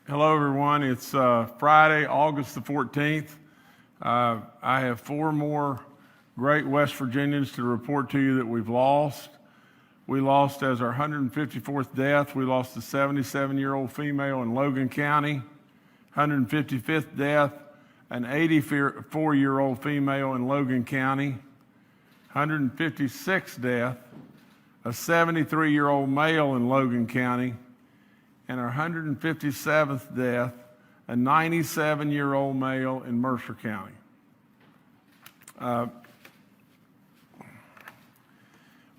Hello, everyone. It's Friday, August the 14th. I have four more great West Virginians to report to you that we've lost. We lost as our 154th death. We lost a 77-year-old female in Logan County. 155th death, an 84-year-old female in Logan County. 156th death, a 73-year-old male in Logan County. And our 157th death, a 97-year-old male in Mercer County.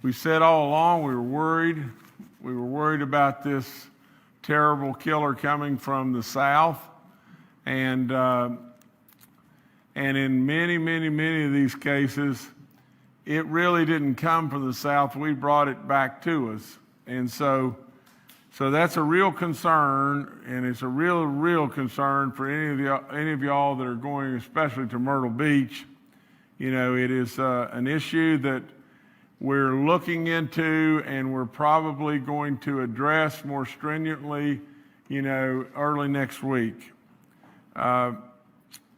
We said all along we were worried. We were worried about this terrible killer coming from the south. And in many of these cases, it really didn't come from the south. We brought it back to us. And so that's a real concern, and it's a real concern for any of y'all that are going, especially to Myrtle Beach. You know, it is an issue that we're looking into, and we're probably going to address more stringently, early next week.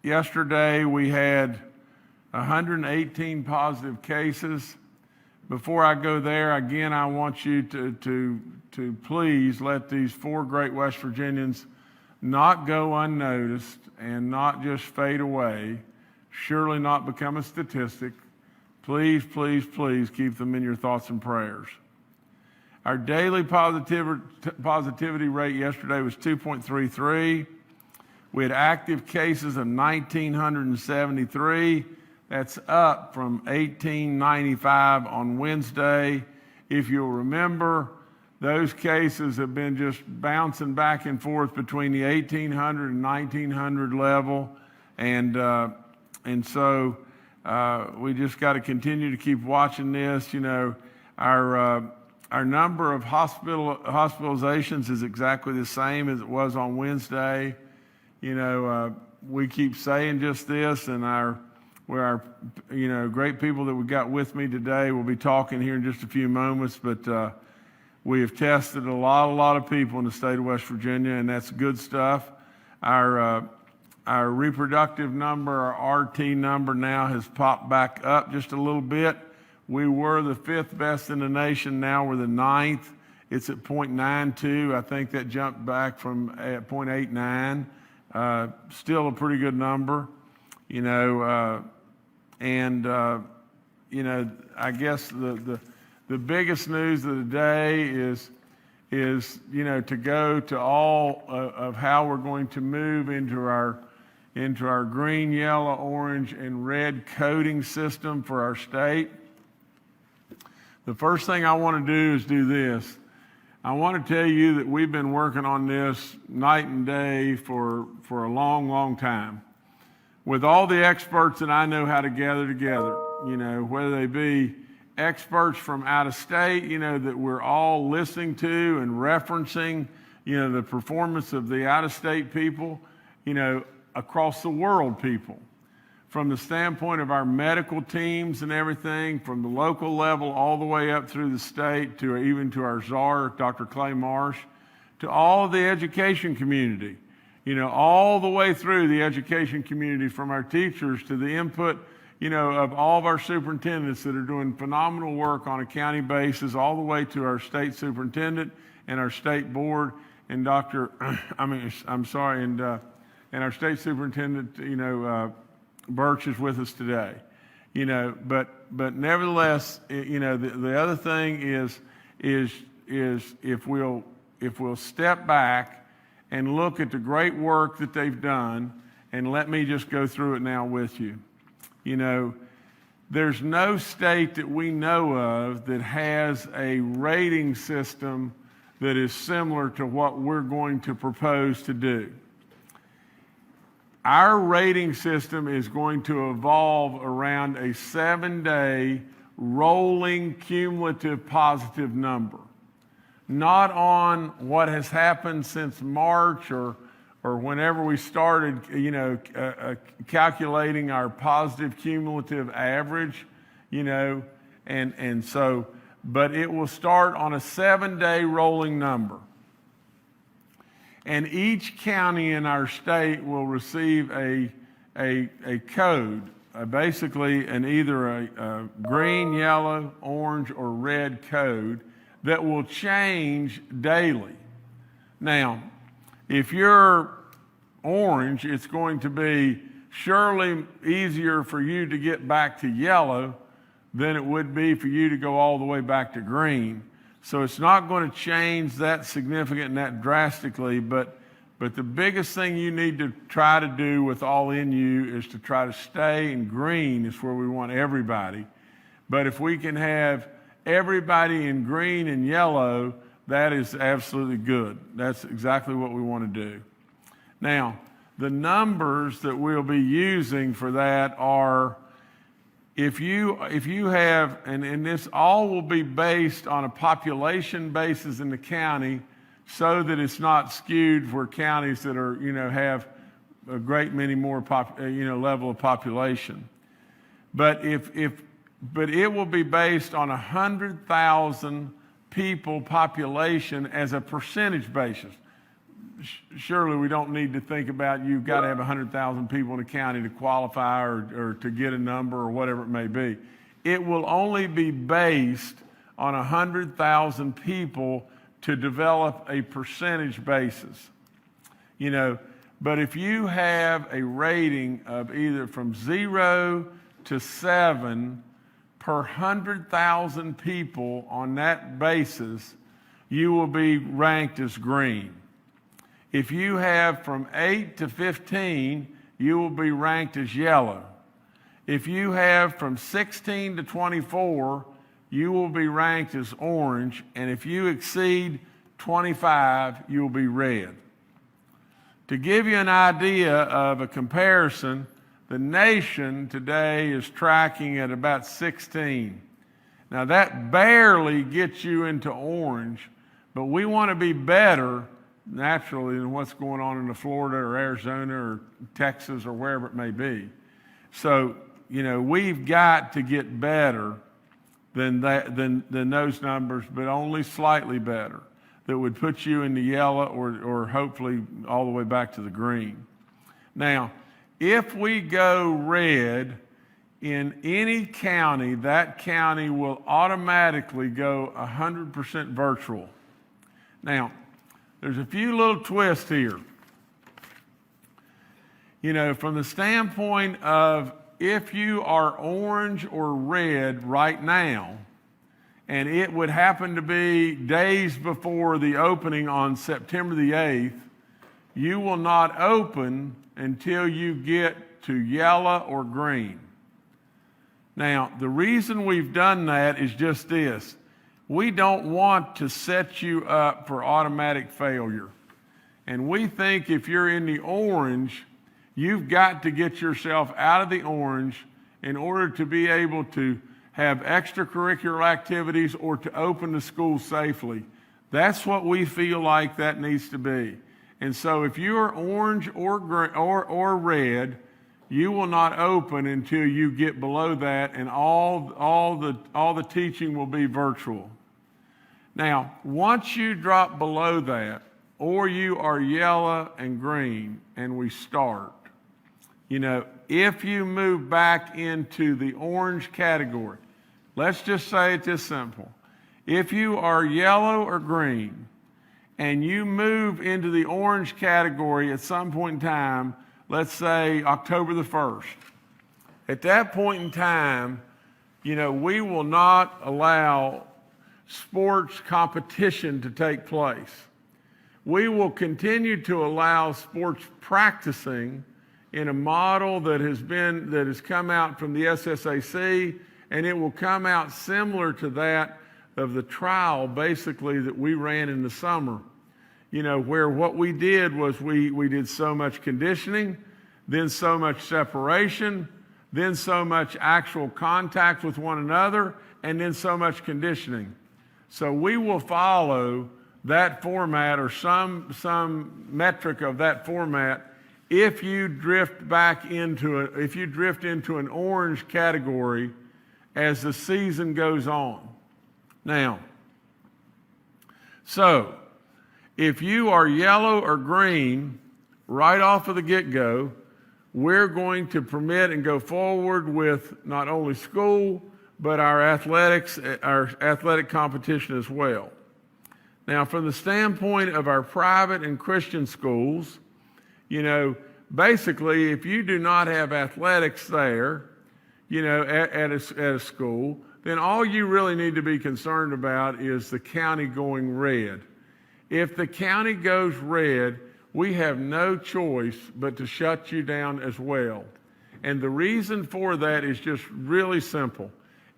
Yesterday we had 118 positive cases. Before I go there, again, I want you to please let these four great West Virginians not go unnoticed and not just fade away, surely not become a statistic. Please keep them in your thoughts and prayers. Our daily positivity rate yesterday was 2.33. We had active cases of 1,973. That's up from 1,895 on Wednesday. If you'll remember, those cases have been just bouncing back and forth between the 1,800 and 1,900 level. And so we just got to continue to keep watching this. Our number of hospitalizations is exactly the same as it was on Wednesday. We keep saying just this, and our great people that we got with me today will be talking here in just a few moments, but we have tested a lot of people in the state of West Virginia, and that's good stuff. Our reproductive number, our RT number now has popped back up just a little bit. We were the fifth best in the nation. Now we're the ninth. It's at 0.92. I think that jumped back from 0.89. Still a pretty good number, I guess the biggest news of the day is to go to all of how we're going to move into our green, yellow, orange, and red coding system for our state. The first thing I want to do is do this. I want to tell you that we've been working on this night and day for a long time. With all the experts that I know how to gather together, whether they be experts from out of state, that we're all listening to and referencing, the performance of the out-of-state people, across the world people. From the standpoint of our medical teams and everything, from the local level all the way up through the state to even to our czar, Dr. Clay Marsh, to all of the education community, all the way through the education community, from our teachers to the input, of all of our superintendents that are doing phenomenal work on a county basis, all the way to our state superintendent and our state board, and and our state superintendent, Birch is with us today, but nevertheless, the other thing is if we'll step back and look at the great work that they've done, and let me just go through it now with you. There's no state that we know of that has a rating system that is similar to what we're going to propose to do. Our rating system is going to evolve around a 7-day rolling cumulative positive number, not on what has happened since March or whenever we started, calculating our positive cumulative average, and so, but it will start on a 7-day rolling number. And each county in our state will receive a code, basically either a green, yellow, orange, or red code that will change daily. Now, if you're orange, it's going to be surely easier for you to get back to yellow than it would be for you to go all the way back to green. So it's not going to change that significant and that drastically, but the biggest thing you need to try to do with all in you is to try to stay in green is where we want everybody. But if we can have everybody in green and yellow, that is absolutely good. That's exactly what we want to do. Now, the numbers that we'll be using for that are, if you have, and this all will be based on a population basis in the county, so that it's not skewed for counties that are, have a great many more level of population. But but it will be based on 100,000 people population as a percentage basis. Surely we don't need to think about you've got to have 100,000 people in a county to qualify or to get a number or whatever it may be. It will only be based on 100,000 people to develop a percentage basis. But if you have a rating of either from 0 to 7 per 100,000 people on that basis, you will be ranked as green. If you have from 8 to 15, you will be ranked as yellow. If you have from 16 to 24, you will be ranked as orange. And if you exceed 25, you will be red. To give you an idea of a comparison, the nation today is tracking at about 16. Now that barely gets you into orange, but we want to be better naturally than what's going on in Florida or Arizona or Texas or wherever it may be. So, we've got to get better than those numbers, but only slightly better. That would put you in the yellow or hopefully all the way back to the green. Now, if we go red in any county, that county will automatically go 100% virtual. Now, there's a few little twists here. From the standpoint of if you are orange or red right now, and it would happen to be days before the opening on September the 8th, you will not open until you get to yellow or green. Now, the reason we've done that is just this. We don't want to set you up for automatic failure. And we think if you're in the orange, you've got to get yourself out of the orange in order to be able to have extracurricular activities or to open the school safely. That's what we feel like that needs to be. And so if you are orange or red, you will not open until you get below that, and all the teaching will be virtual. Now, once you drop below that, or you are yellow and green, and we start, if you move back into the orange category, let's just say it this simple. If you are yellow or green, and you move into the orange category at some point in time, let's say October the 1st, at that point in time, we will not allow sports competition to take place. We will continue to allow sports practicing in a model that has come out from the SSAC, and it will come out similar to that of the trial basically that we ran in the summer. Where what we did was we did so much conditioning, then so much separation, then so much actual contact with one another, and then so much conditioning. So we will follow that format or some metric of that format if you drift into an orange category as the season goes on. Now, so if you are yellow or green right off of the get-go, we're going to permit and go forward with not only school, but our athletic competition as well. Now, from the standpoint of our private and Christian schools, basically, if you do not have athletics there, at a school, then all you really need to be concerned about is the county going red. If the county goes red, we have no choice but to shut you down as well. And the reason for that is just really simple.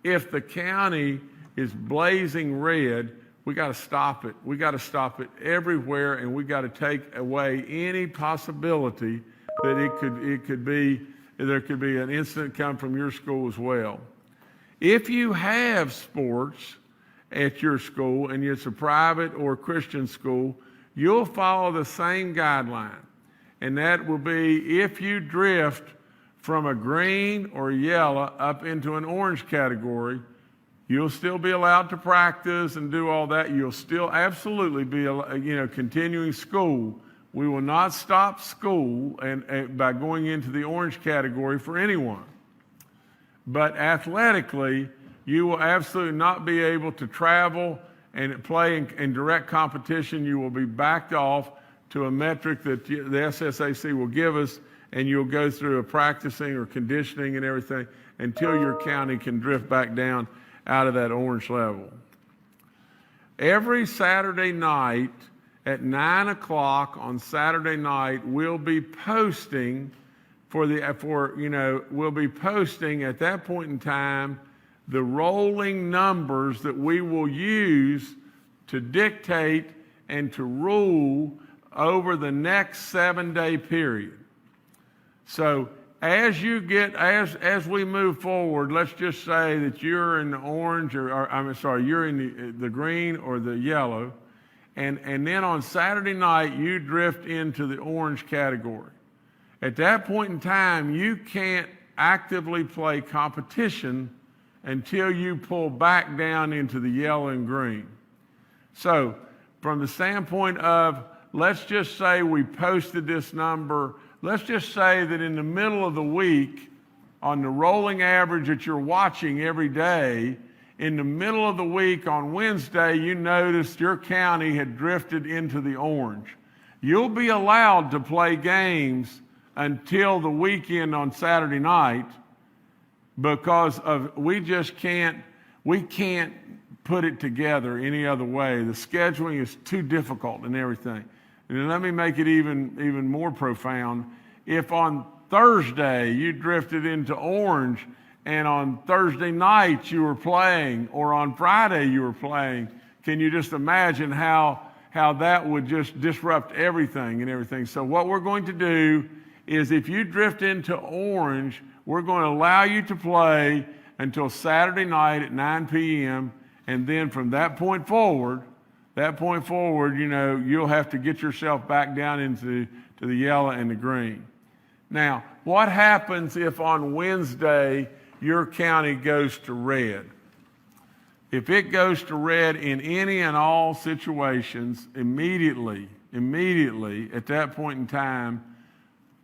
If the county is blazing red, we got to stop it. We got to stop it everywhere, and we got to take away any possibility that there could be an incident come from your school as well. If you have sports at your school and it's a private or Christian school, you'll follow the same guideline. And that will be if you drift from a green or yellow up into an orange category, you'll still be allowed to practice and do all that. You'll still absolutely be, continuing school. We will not stop school and by going into the orange category for anyone. But athletically, you will absolutely not be able to travel and play in direct competition. You will be backed off to a metric that the SSAC will give us, and you'll go through a practicing or conditioning and everything until your county can drift back down out of that orange level. Every Saturday night at 9 o'clock on Saturday night, we'll be posting we'll be posting at that point in time the rolling numbers that we will use to dictate and to rule over the next 7-day period. So as we move forward, let's just say that you're in the orange you're in the green or the yellow, and then on Saturday night you drift into the orange category. At that point in time, you can't actively play competition until you pull back down into the yellow and green. So from the standpoint of, let's just say we posted this number, let's just say that in the middle of the week, on the rolling average that you're watching every day, in the middle of the week on Wednesday, you noticed your county had drifted into the orange. You'll be allowed to play games until the weekend on Saturday night, because we can't put it together any other way. The scheduling is too difficult and everything. And let me make it even more profound. If on Thursday you drifted into orange, and on Thursday night you were playing, or on Friday you were playing, can you just imagine how that would just disrupt everything and everything? So what we're going to do is, if you drift into orange, we're going to allow you to play until Saturday night at 9 p.m. And then from that point forward, you'll have to get yourself back down into the yellow and the green. Now, what happens if on Wednesday your county goes to red? If it goes to red in any and all situations, immediately at that point in time,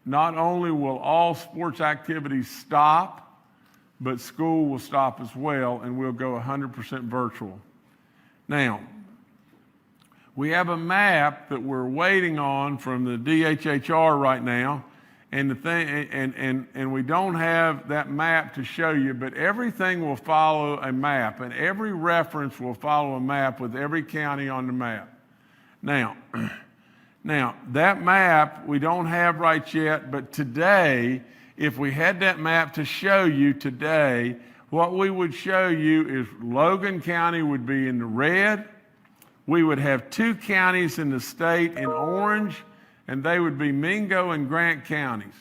not only will all sports activities stop, but school will stop as well, and we'll go 100% virtual. Now, we have a map that we're waiting on from the DHHR right now, and we don't have that map to show you, but everything will follow a map, and every reference will follow a map with every county on the map. Now, that map we don't have right yet, but today, if we had that map to show you today, what we would show you is Logan County would be in the red. We would have 2 counties in the state in orange, and they would be Mingo and Grant counties.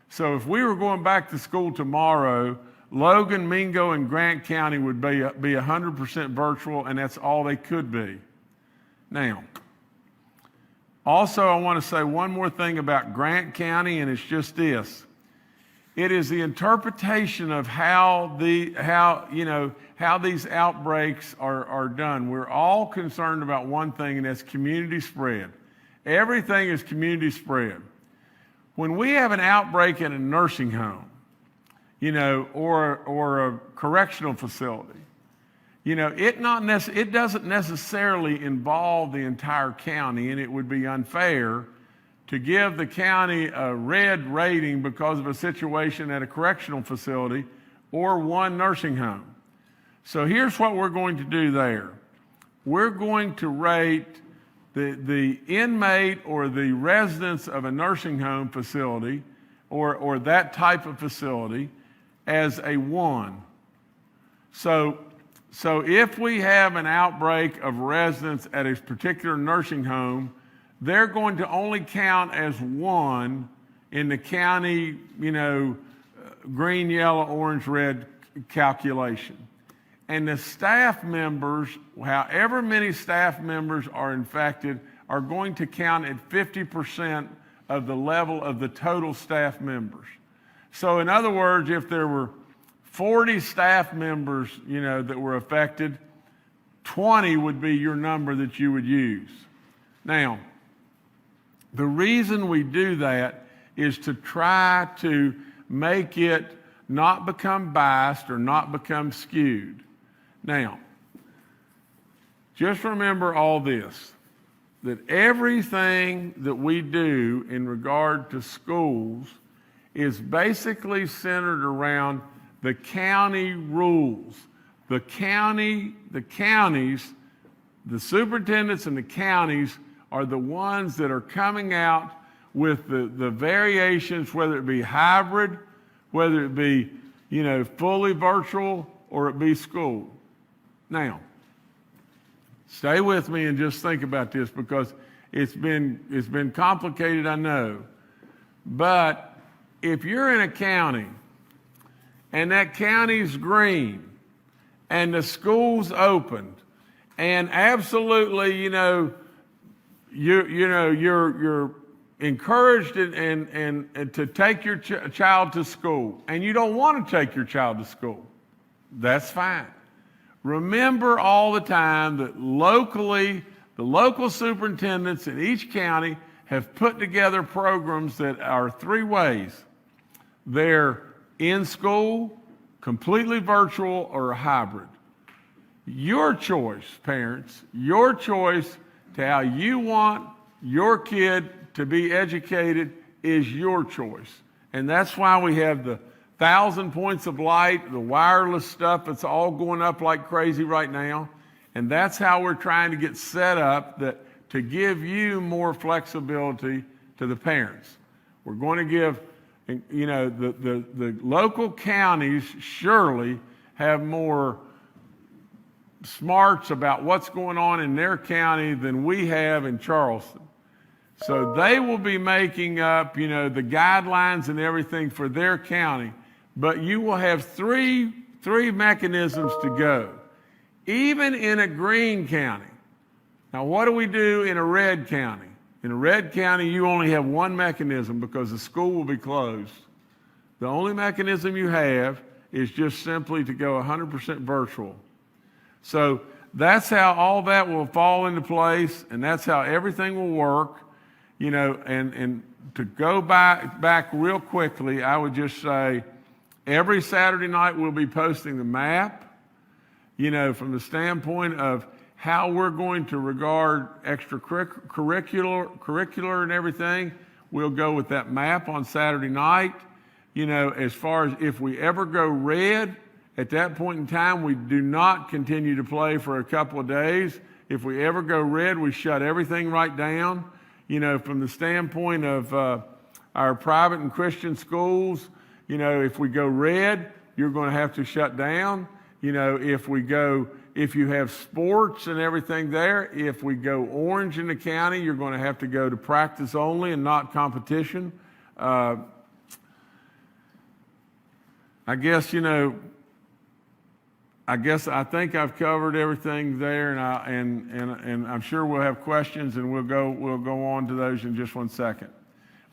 So if we were going back to school tomorrow, Logan, Mingo, and Grant County would be 100% virtual, and that's all they could be. Now, also I want to say one more thing about Grant County, and it's just this. It is the interpretation of how these outbreaks are done. We're all concerned about one thing, and that's community spread. Everything is community spread. When we have an outbreak in a nursing home, or a correctional facility, it doesn't necessarily involve the entire county, and it would be unfair to give the county a red rating because of a situation at a correctional facility or one nursing home. So here's what we're going to do there. We're going to rate the inmate or the residents of a nursing home facility or that type of facility as a 1. So if we have an outbreak of residents at a particular nursing home, they're going to only count as 1 in the county, green, yellow, orange, red calculation. And the staff members, however many staff members are infected, are going to count at 50% of the level of the total staff members. So in other words, if there were 40 staff members, that were affected, 20 would be your number that you would use. Now, the reason we do that is to try to make it not become biased or not become skewed. Now, just remember all this, that everything that we do in regard to schools is basically centered around the county rules. The counties, the superintendents and the counties are the ones that are coming out with the variations, whether it be hybrid, whether it be, fully virtual, or it be school. Now, stay with me and just think about this because it's been complicated, I know. But if you're in a county and that county's green and the school's opened and absolutely, you're encouraged and to take your child to school, and you don't want to take your child to school, that's fine. Remember all the time that locally, the local superintendents in each county have put together programs that are 3 ways. They're in school, completely virtual, or a hybrid. Your choice, parents, your choice to how you want your kid to be educated is your choice. And that's why we have the 1,000 points of light, the wireless stuff that's all going up like crazy right now. And that's how we're trying to get set up to give you more flexibility to the parents. We're going to give, the local counties surely have more smarts about what's going on in their county than we have in Charleston. So they will be making up, the guidelines and everything for their county. But you will have three mechanisms to go, even in a green county. Now, what do we do in a red county? In a red county, you only have one mechanism because the school will be closed. The only mechanism you have is just simply to go 100% virtual. So that's how all that will fall into place, and that's how everything will work. And to go back real quickly, I would just say every Saturday night we'll be posting the map, from the standpoint of how we're going to regard extracurricular and everything. We'll go with that map on Saturday night. As far as if we ever go red, at that point in time, we do not continue to play for a couple of days. If we ever go red, we shut everything right down. From the standpoint of our private and Christian schools, if we go red, you're going to have to shut down. If you have sports and everything there, if we go orange in the county, you're going to have to go to practice only and not competition. I think I've covered everything there, and I'm sure we'll have questions, and we'll go on to those in just one second.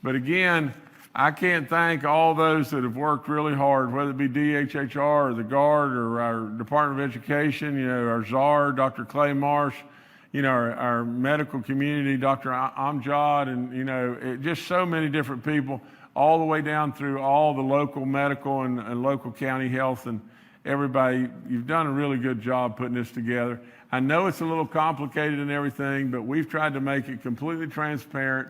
But again, I can't thank all those that have worked really hard, whether it be DHHR or the Guard or our Department of Education, our czar, Dr. Clay Marsh, our medical community, Dr. Amjad, and, just so many different people, all the way down through all the local medical and local county health and everybody. You've done a really good job putting this together. I know it's a little complicated and everything, but we've tried to make it completely transparent.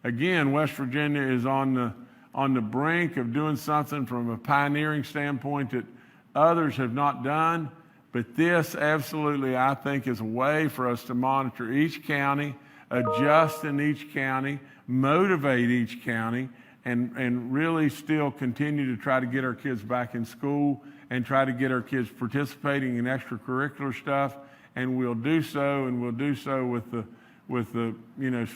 Again, West Virginia is on the brink of doing something from a pioneering standpoint that others have not done. But this absolutely, I think, is a way for us to monitor each county, adjust in each county, motivate each county, and really still continue to try to get our kids back in school and try to get our kids participating in extracurricular stuff. And we'll do so with the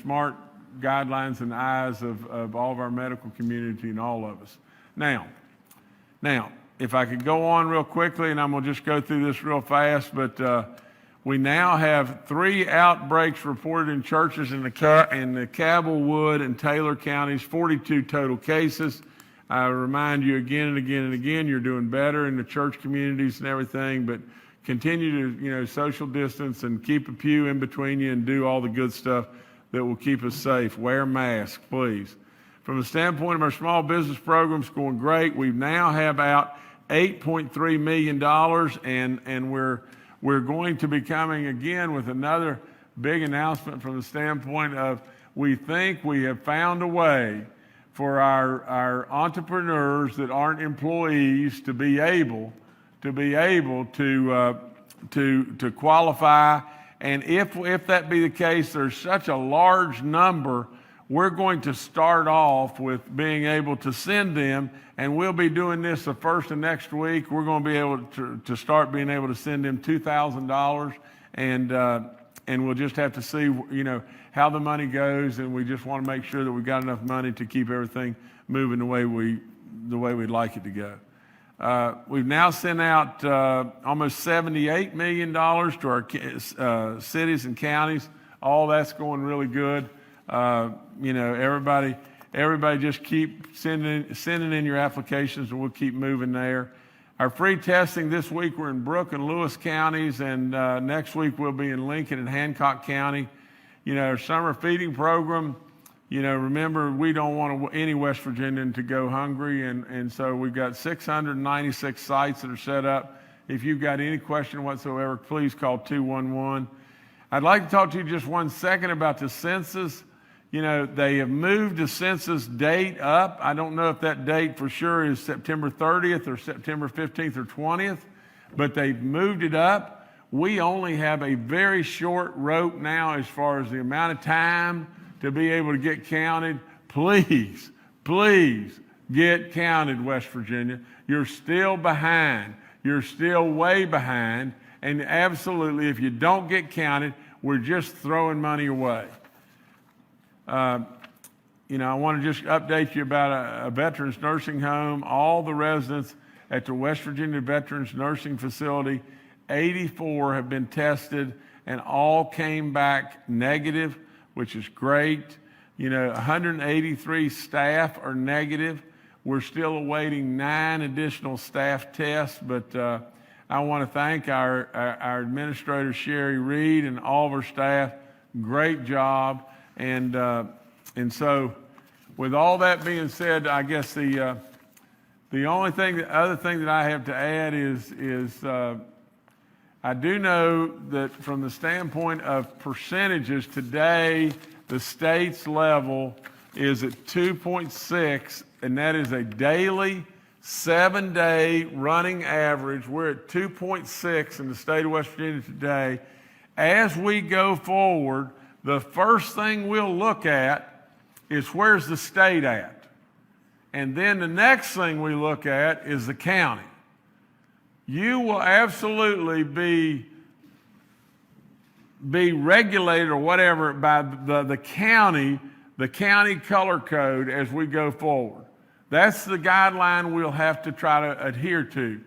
smart guidelines and eyes of all of our medical community and all of us. Now, if I could go on real quickly, and I'm going to just go through this real fast, but we now have 3 outbreaks reported in churches in the Cabell, Wood, and Taylor counties, 42 total cases. I remind you again and again and again, you're doing better in the church communities and everything, but continue to social distance and keep a pew in between you and do all the good stuff that will keep us safe. Wear masks, please. From the standpoint of our small business programs, going great. We now have out $8.3 million, and we're going to be coming again with another big announcement from the standpoint of we think we have found a way for our entrepreneurs that aren't employees to be able to qualify. And if that be the case, there's such a large number, we're going to start off with being able to send them, and we'll be doing this the first of next week. We're going to be able to start being able to send them $2,000, and we'll just have to see, how the money goes, and we just want to make sure that we've got enough money to keep everything moving the way we'd like it to go. We've now sent out almost $78 million to our cities and counties. All that's going really good. Everybody just keep sending in your applications, and we'll keep moving there. Our free testing this week, we're in Brooke and Lewis counties, and next week we'll be in Lincoln and Hancock County. Our summer feeding program, remember, we don't want any West Virginian to go hungry, and so we've got 696 sites that are set up. If you've got any question whatsoever, please call 211. I'd like to talk to you just 1 second about the census. They have moved the census date up. I don't know if that date for sure is September 30th or September 15th or 20th, but they've moved it up. We only have a very short rope now as far as the amount of time to be able to get counted. Please get counted, West Virginia. You're still behind. You're still way behind. And absolutely, if you don't get counted, we're just throwing money away. I want to just update you about a veterans nursing home. All the residents at the West Virginia Veterans Nursing Facility, 84 have been tested, and all came back negative, which is great. 183 staff are negative. We're still awaiting 9 additional staff tests, but I want to thank our administrator, Sherry Reed, and all of our staff. Great job. And so with all that being said, I guess the other thing that I have to add is I do know that from the standpoint of percentages, today the state's level is at 2.6, and that is a daily 7-day running average. We're at 2.6 in the state of West Virginia today. As we go forward, the first thing we'll look at is where's the state at? And then the next thing we look at is the county. You will absolutely be regulated or whatever by the county color code as we go forward. That's the guideline we'll have to try to adhere to.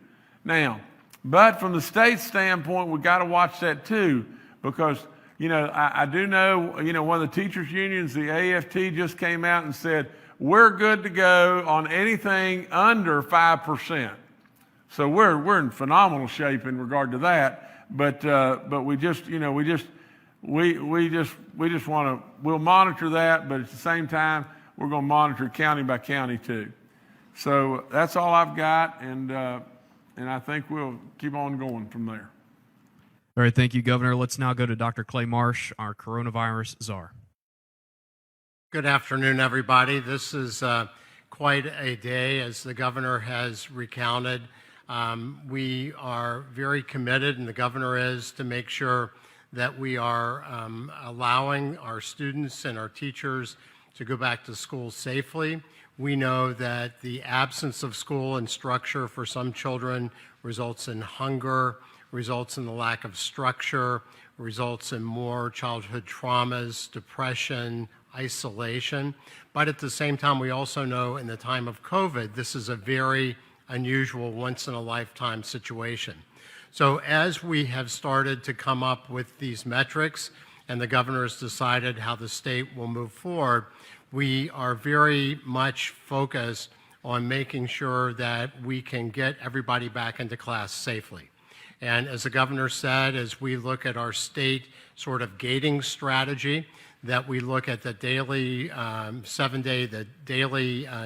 Now, but from the state standpoint, we've got to watch that too, because I do know, one of the teachers' unions, the AFT, just came out and said, we're good to go on anything under 5%. So we're in phenomenal shape in regard to that. But we just want to, we'll monitor that, but at the same time, we're going to monitor county by county too. So that's all I've got, and I think we'll keep on going from there. All right, thank you, Governor. Let's now go to Dr. Clay Marsh, our coronavirus czar. Good afternoon, everybody. This is quite a day, as the governor has recounted. We are very committed, and the governor is, to make sure that we are allowing our students and our teachers to go back to school safely. We know that the absence of school and structure for some children results in hunger, results in the lack of structure, results in more childhood traumas, depression, isolation. But at the same time, we also know in the time of COVID, this is a very unusual, once-in-a-lifetime situation. So as we have started to come up with these metrics, and the governor has decided how the state will move forward, we are very much focused on making sure that we can get everybody back into class safely. And as the governor said, as we look at our state sort of gating strategy, that we look at the daily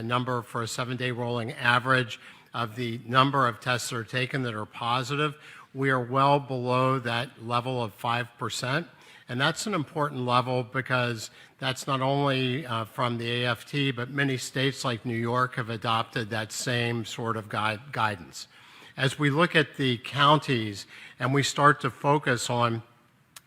number for a 7-day rolling average of the number of tests that are taken that are positive, we are well below that level of 5%. And that's an important level because that's not only from the AFT, but many states like New York have adopted that same sort of guidance. As we look at the counties and we start to focus on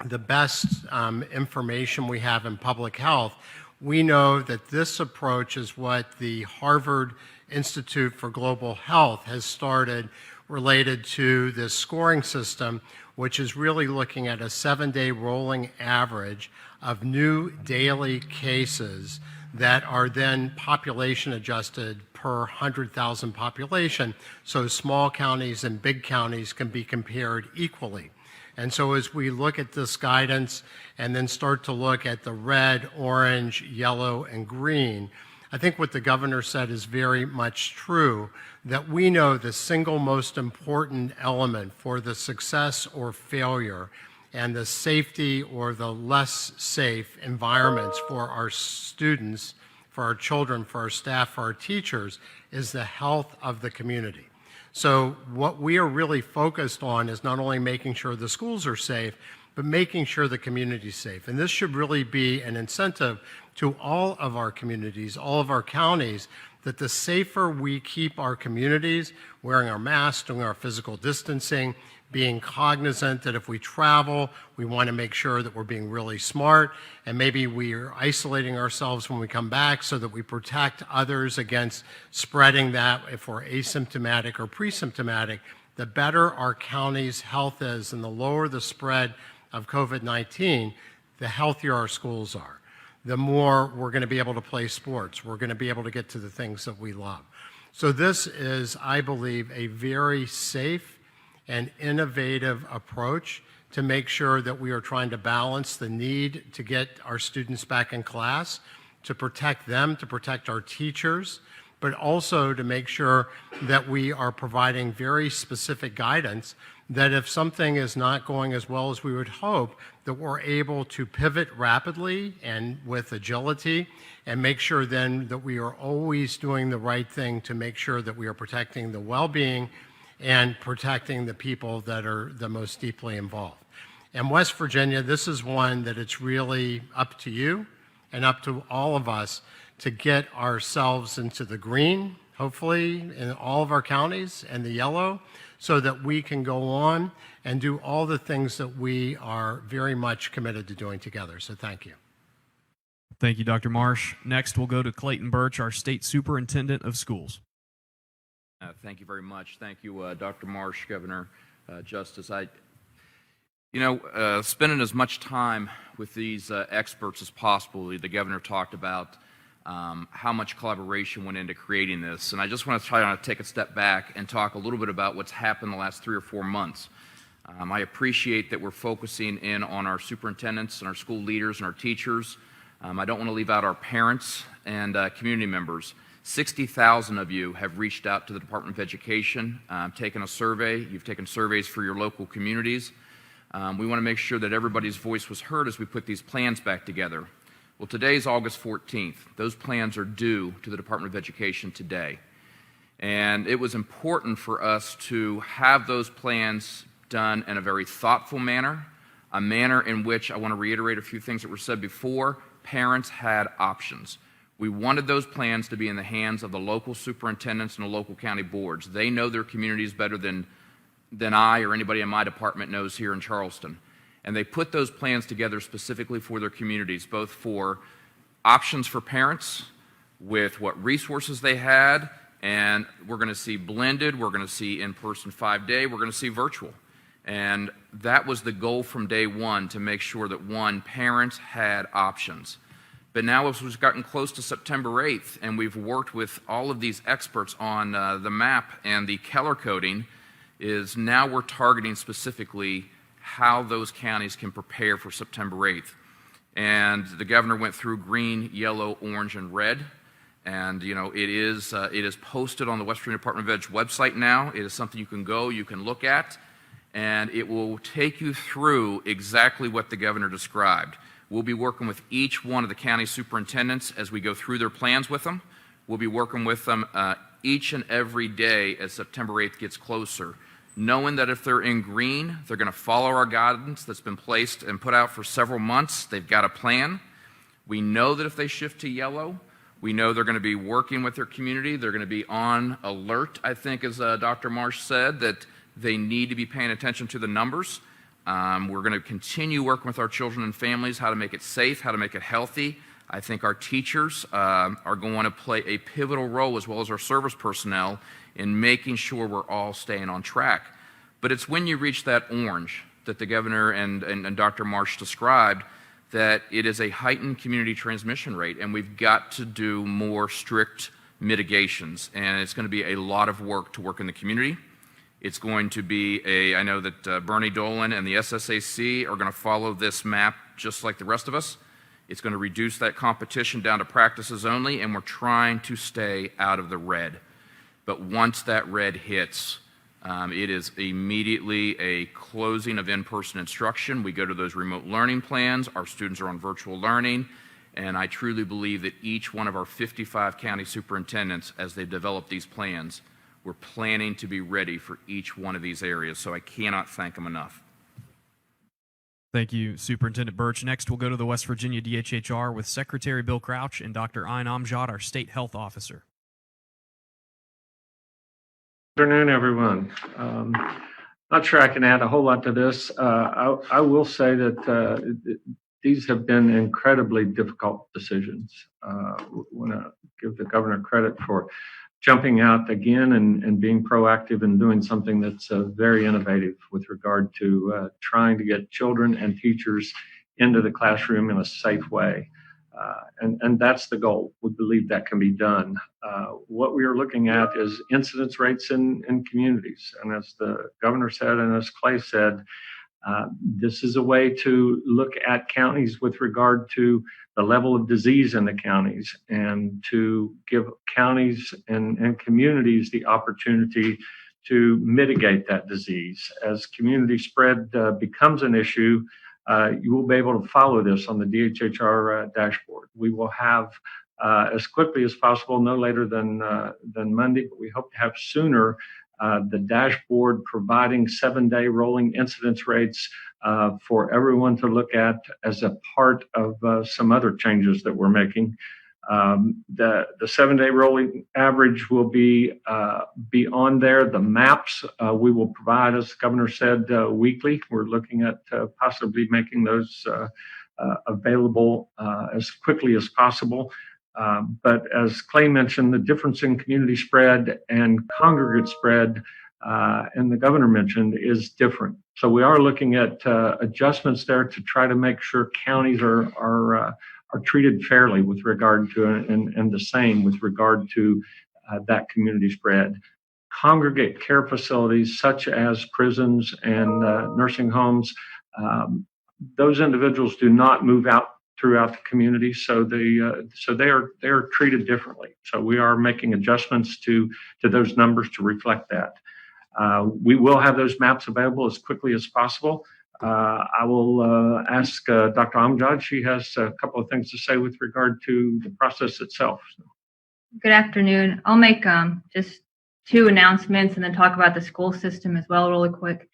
the best information we have in public health, we know that this approach is what the Harvard Institute for Global Health has started related to this scoring system, which is really looking at a 7-day rolling average of new daily cases that are then population adjusted per 100,000 population, so small counties and big counties can be compared equally. And so as we look at this guidance and then start to look at the red, orange, yellow, and green, I think what the governor said is very much true, that we know the single most important element for the success or failure and the safety or the less safe environments for our students, for our children, for our staff, for our teachers, is the health of the community. So what we are really focused on is not only making sure the schools are safe, but making sure the community is safe. And this should really be an incentive to all of our communities, all of our counties, that the safer we keep our communities, wearing our masks, doing our physical distancing, being cognizant that if we travel, we want to make sure that we're being really smart, and maybe we are isolating ourselves when we come back so that we protect others against spreading that if we're asymptomatic or pre-symptomatic. The better our county's health is and the lower the spread of COVID-19, the healthier our schools are. The more we're going to be able to play sports. We're going to be able to get to the things that we love. So this is, I believe, a very safe and innovative approach to make sure that we are trying to balance the need to get our students back in class, to protect them, to protect our teachers, but also to make sure that we are providing very specific guidance that if something is not going as well as we would hope, that we're able to pivot rapidly and with agility and make sure then that we are always doing the right thing to make sure that we are protecting the well-being and protecting the people that are the most deeply involved. In West Virginia, this is one that it's really up to you and up to all of us to get ourselves into the green, hopefully in all of our counties, and the yellow, so that we can go on and do all the things that we are very much committed to doing together. So thank you. Thank you, Dr. Marsh. Next, we'll go to Clayton Birch, our State Superintendent of Schools. Thank you very much. Thank you, Dr. Marsh, Governor Justice. Spending as much time with these experts as possible, the governor talked about how much collaboration went into creating this. And I just want to try to take a step back and talk a little bit about what's happened the last 3 or 4 months. I appreciate that we're focusing in on our superintendents and our school leaders and our teachers. I don't want to leave out our parents and community members. 60,000 of you have reached out to the Department of Education, taken a survey. You've taken surveys for your local communities. We want to make sure that everybody's voice was heard as we put these plans back together. Well, today's August 14th. Those plans are due to the Department of Education today. And it was important for us to have those plans done in a very thoughtful manner, a manner in which I want to reiterate a few things that were said before. Parents had options. We wanted those plans to be in the hands of the local superintendents and the local county boards. They know their communities better than I or anybody in my department knows here in Charleston. And they put those plans together specifically for their communities, both for options for parents with what resources they had, and we're going to see blended, we're going to see in-person 5-day, we're going to see virtual. And that was the goal from day one, to make sure that, one, parents had options. But now as we've gotten close to September 8th and we've worked with all of these experts on the map and the color coding, is now we're targeting specifically how those counties can prepare for September 8th. And the governor went through green, yellow, orange, and red. And it is posted on the West Virginia Department of Ed's website now. It is something you can go, you can look at, and it will take you through exactly what the governor described. We'll be working with each one of the county superintendents as we go through their plans with them. We'll be working with them each and every day as September 8th gets closer, knowing that if they're in green, they're going to follow our guidance that's been placed and put out for several months. They've got a plan. We know that if they shift to yellow, we know they're going to be working with their community. They're going to be on alert, I think, as Dr. Marsh said, that they need to be paying attention to the numbers. We're going to continue working with our children and families, how to make it safe, how to make it healthy. I think our teachers are going to play a pivotal role, as well as our service personnel, in making sure we're all staying on track. But it's when you reach that orange that the governor and Dr. Marsh described, that it is a heightened community transmission rate, and we've got to do more strict mitigations. And it's going to be a lot of work to work in the community. It's going to be I know that Bernie Dolan and the SSAC are going to follow this map just like the rest of us. It's going to reduce that competition down to practices only, and we're trying to stay out of the red. But once that red hits, it is immediately a closing of in-person instruction. We go to those remote learning plans. Our students are on virtual learning. And I truly believe that each one of our 55 county superintendents, as they develop these plans, we're planning to be ready for each one of these areas. So I cannot thank them enough. Thank you, Superintendent Birch. Next, we'll go to the West Virginia DHHR with Secretary Bill Crouch and Dr. Ayn Amjad, our State Health Officer. Good afternoon, everyone. Not sure I can add a whole lot to this. I will say that these have been incredibly difficult decisions. Want to give the governor credit for jumping out again and being proactive and doing something that's very innovative with regard to trying to get children and teachers into the classroom in a safe way. And that's the goal. We believe that can be done. What we are looking at is incidence rates in communities. And as the governor said, and as Clay said, this is a way to look at counties with regard to the level of disease in the counties, and to give counties and communities the opportunity to mitigate that disease. As community spread becomes an issue, you will be able to follow this on the DHHR dashboard. We will have, as quickly as possible, no later than Monday, but we hope to have sooner, the dashboard providing 7-day rolling incidence rates for everyone to look at as a part of some other changes that we're making. The 7-day rolling average will be on there. The maps we will provide, as the governor said, weekly. We're looking at possibly making those available as quickly as possible. But as Clay mentioned, the difference in community spread and congregate spread, and the governor mentioned, is different. So we are looking at adjustments there to try to make sure counties are treated fairly with regard to, and the same with regard to that community spread. congregate care facilities such as prisons and nursing homes, those individuals do not move out throughout the community, so they are treated differently. So we are making adjustments to those numbers to reflect that. We will have those maps available as quickly as possible. I will ask Dr. Amjad. She has a couple of things to say with regard to the process itself. Good afternoon. I'll make just 2 announcements and then talk about the school system as well really quick.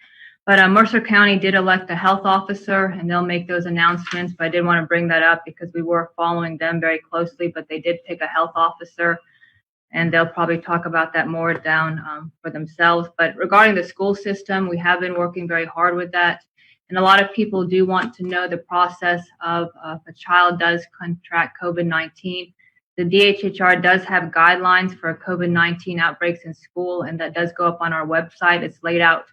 But Mercer County did elect a health officer, and they'll make those announcements. But I did want to bring that up because we were following them very closely, but they did pick a health officer, and they'll probably talk about that more down for themselves. But regarding the school system, we have been working very hard with that. And a lot of people do want to know the process of if a child does contract COVID-19. The DHHR does have guidelines for COVID-19 outbreaks in school, and that does go up on our website. It's laid out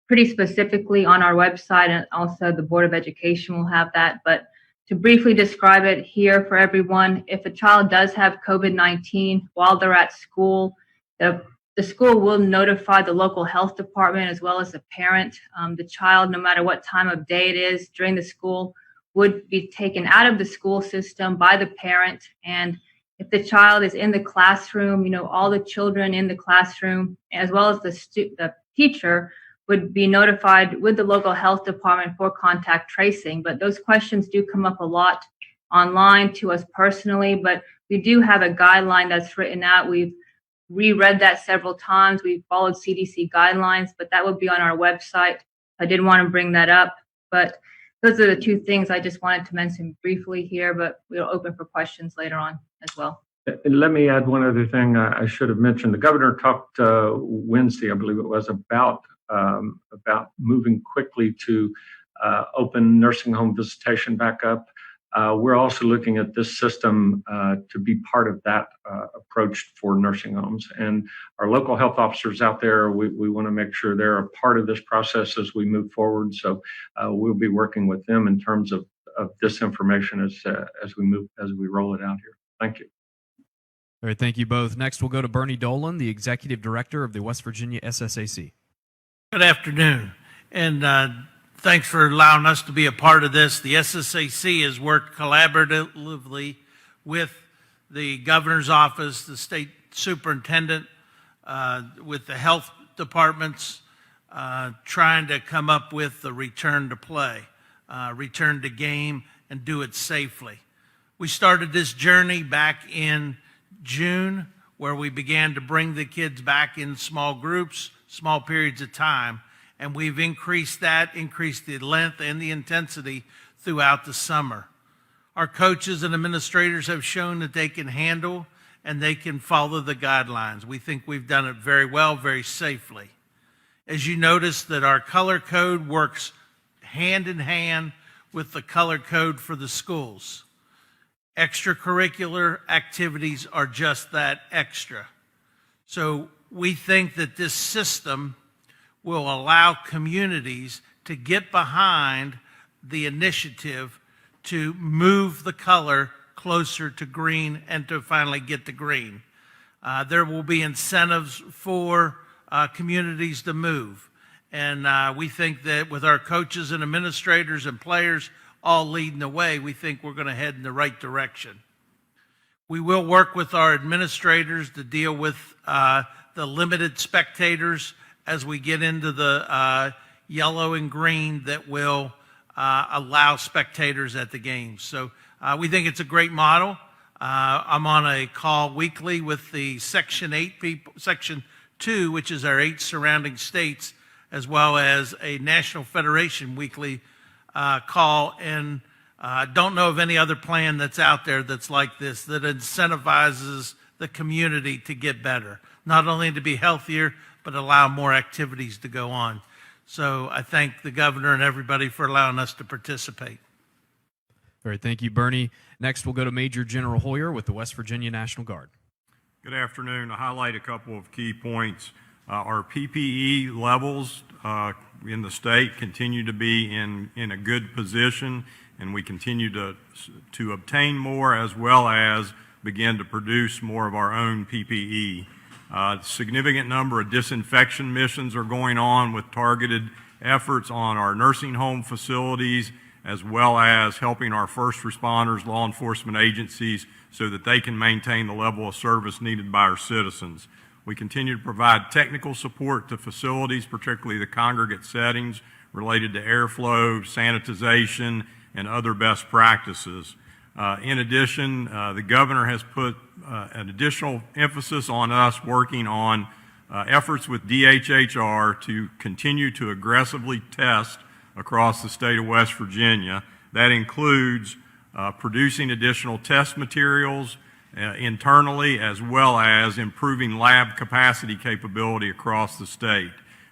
pretty specifically on our website, and also the Board of Education will have that. But to briefly describe it here for everyone, if a child does have COVID-19 while they're at school, the school will notify the local health department as well as the parent. The child, no matter what time of day it is during the school, would be taken out of the school system by the parent. And if the child is in the classroom, all the children in the classroom, as well as the teacher, would be notified with the local health department for contact tracing. But those questions do come up a lot online to us personally, but we do have a guideline that's written out. We've reread that several times. We've followed CDC guidelines, but that would be on our website. I did want to bring that up, but those are the 2 things I just wanted to mention briefly here, but we'll open for questions later on as well. And let me add one other thing I should have mentioned. The governor talked Wednesday, I believe it was, about moving quickly to open nursing home visitation back up. We're also looking at this system to be part of that approach for nursing homes. And our local health officers out there, we want to make sure they're a part of this process as we move forward. So we'll be working with them in terms of this information as we roll it out here. Thank you. All right, thank you both. Next, we'll go to Bernie Dolan, the Executive Director of the West Virginia SSAC. Good afternoon, and thanks for allowing us to be a part of this. The SSAC has worked collaboratively with the governor's office, the state superintendent, with the health departments, trying to come up with the return to play, return to game, and do it safely. We started this journey back in June, where we began to bring the kids back in small groups, small periods of time, and we've increased the length and the intensity throughout the summer. Our coaches and administrators have shown that they can handle and they can follow the guidelines. We think we've done it very well, very safely. As you notice that our color code works hand in hand with the color code for the schools. Extracurricular activities are just that, extra. So we think that this system will allow communities to get behind the initiative to move the color closer to green and to finally get to green. There will be incentives for communities to move. And we think that with our coaches and administrators and players all leading the way, we think we're going to head in the right direction. We will work with our administrators to deal with the limited spectators as we get into the yellow and green that will allow spectators at the games. So we think it's a great model. I'm on a call weekly with the Section 8 people, Section 2, which is our 8 surrounding states, as well as a National Federation weekly call. And I don't know of any other plan that's out there that's like this, that incentivizes the community to get better, not only to be healthier, but allow more activities to go on. So I thank the governor and everybody for allowing us to participate. All right, thank you, Bernie. Next, we'll go to Major General Hoyer with the West Virginia National Guard. Good afternoon. To highlight a couple of key points, our PPE levels in the state continue to be in a good position, and we continue to obtain more as well as begin to produce more of our own PPE. Significant number of disinfection missions are going on with targeted efforts on our nursing home facilities, as well as helping our first responders, law enforcement agencies, so that they can maintain the level of service needed by our citizens. We continue to provide technical support to facilities, particularly the congregate settings, related to airflow, sanitization, and other best practices. In addition, the governor has put an additional emphasis on us working on efforts with DHHR to continue to aggressively test across the state of West Virginia. That includes producing additional test materials internally, as well as improving lab capacity capability across the state.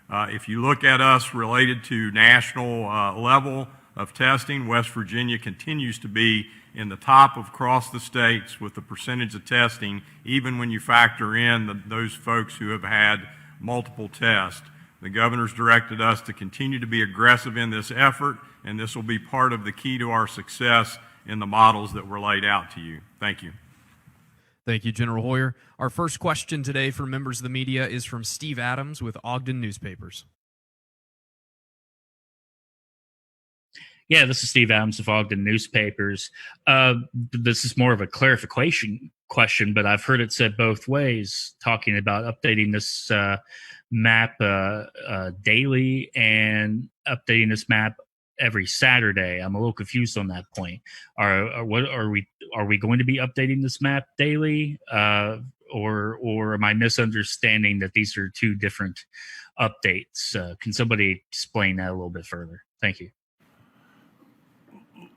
If you look at us related to national level of testing, West Virginia continues to be in the top of across the states with the percentage of testing, even when you factor in those folks who have had multiple tests. The governor's directed us to continue to be aggressive in this effort, and this will be part of the key to our success in the models that were laid out to you. Thank you. Thank you, General Hoyer. Our first question today from members of the media is from Steve Adams with Ogden Newspapers. Yeah, this is Steve Adams of Ogden Newspapers. This is more of a clarification question, but I've heard it said both ways, talking about updating this map daily and updating this map every Saturday. I'm a little confused on that point. Are we going to be updating this map daily, or am I misunderstanding that these are two different updates? Can somebody explain that a little bit further? Thank you.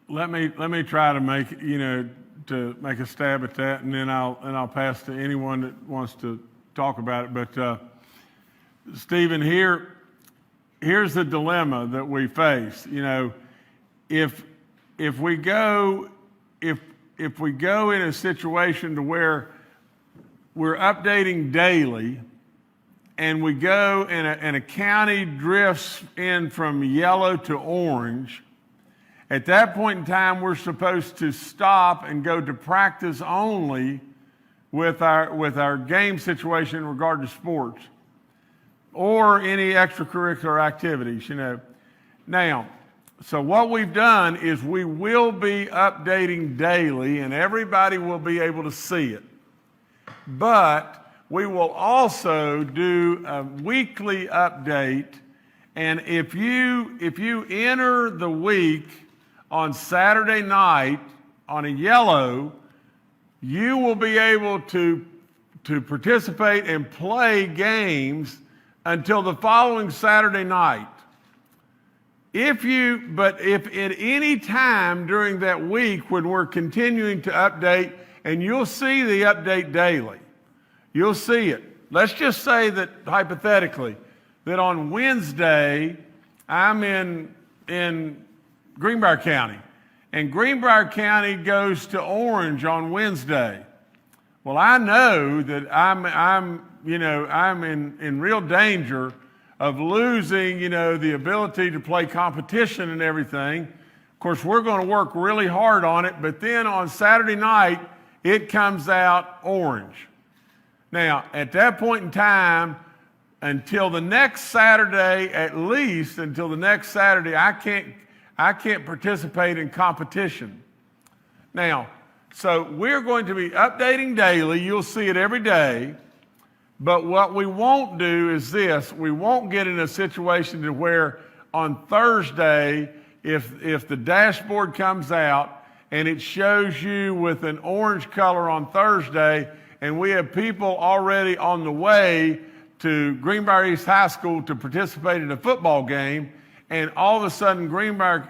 Let me try to make a stab at that, and then I'll pass to anyone that wants to talk about it. But Stephen, here's the dilemma that we face. If we go in a situation to where we're updating daily, and we go and a county drifts in from yellow to orange, at that point in time, we're supposed to stop and go to practice only with our game situation in regard to sports or any extracurricular activities, Now, so what we've done is we will be updating daily, and everybody will be able to see it. But we will also do a weekly update, and if you enter the week on Saturday night on a yellow, you will be able to participate and play games until the following Saturday night. But if at any time during that week when we're continuing to update, and you'll see the update daily, you'll see it. Let's just say that hypothetically, that on Wednesday, I'm in Greenbrier County, and Greenbrier County goes to orange on Wednesday. Well, I know that I'm in real danger of losing, the ability to play competition and everything. Of course, we're going to work really hard on it, but then on Saturday night, it comes out orange. Now, at that point in time, until the next Saturday, at least until the next Saturday, I can't participate in competition. Now, so we're going to be updating daily. You'll see it every day. But what we won't do is this. We won't get in a situation to where on Thursday, if the dashboard comes out and it shows you with an orange color on Thursday, and we have people already on the way to Greenbrier East High School to participate in a football game, and all of a sudden Greenbrier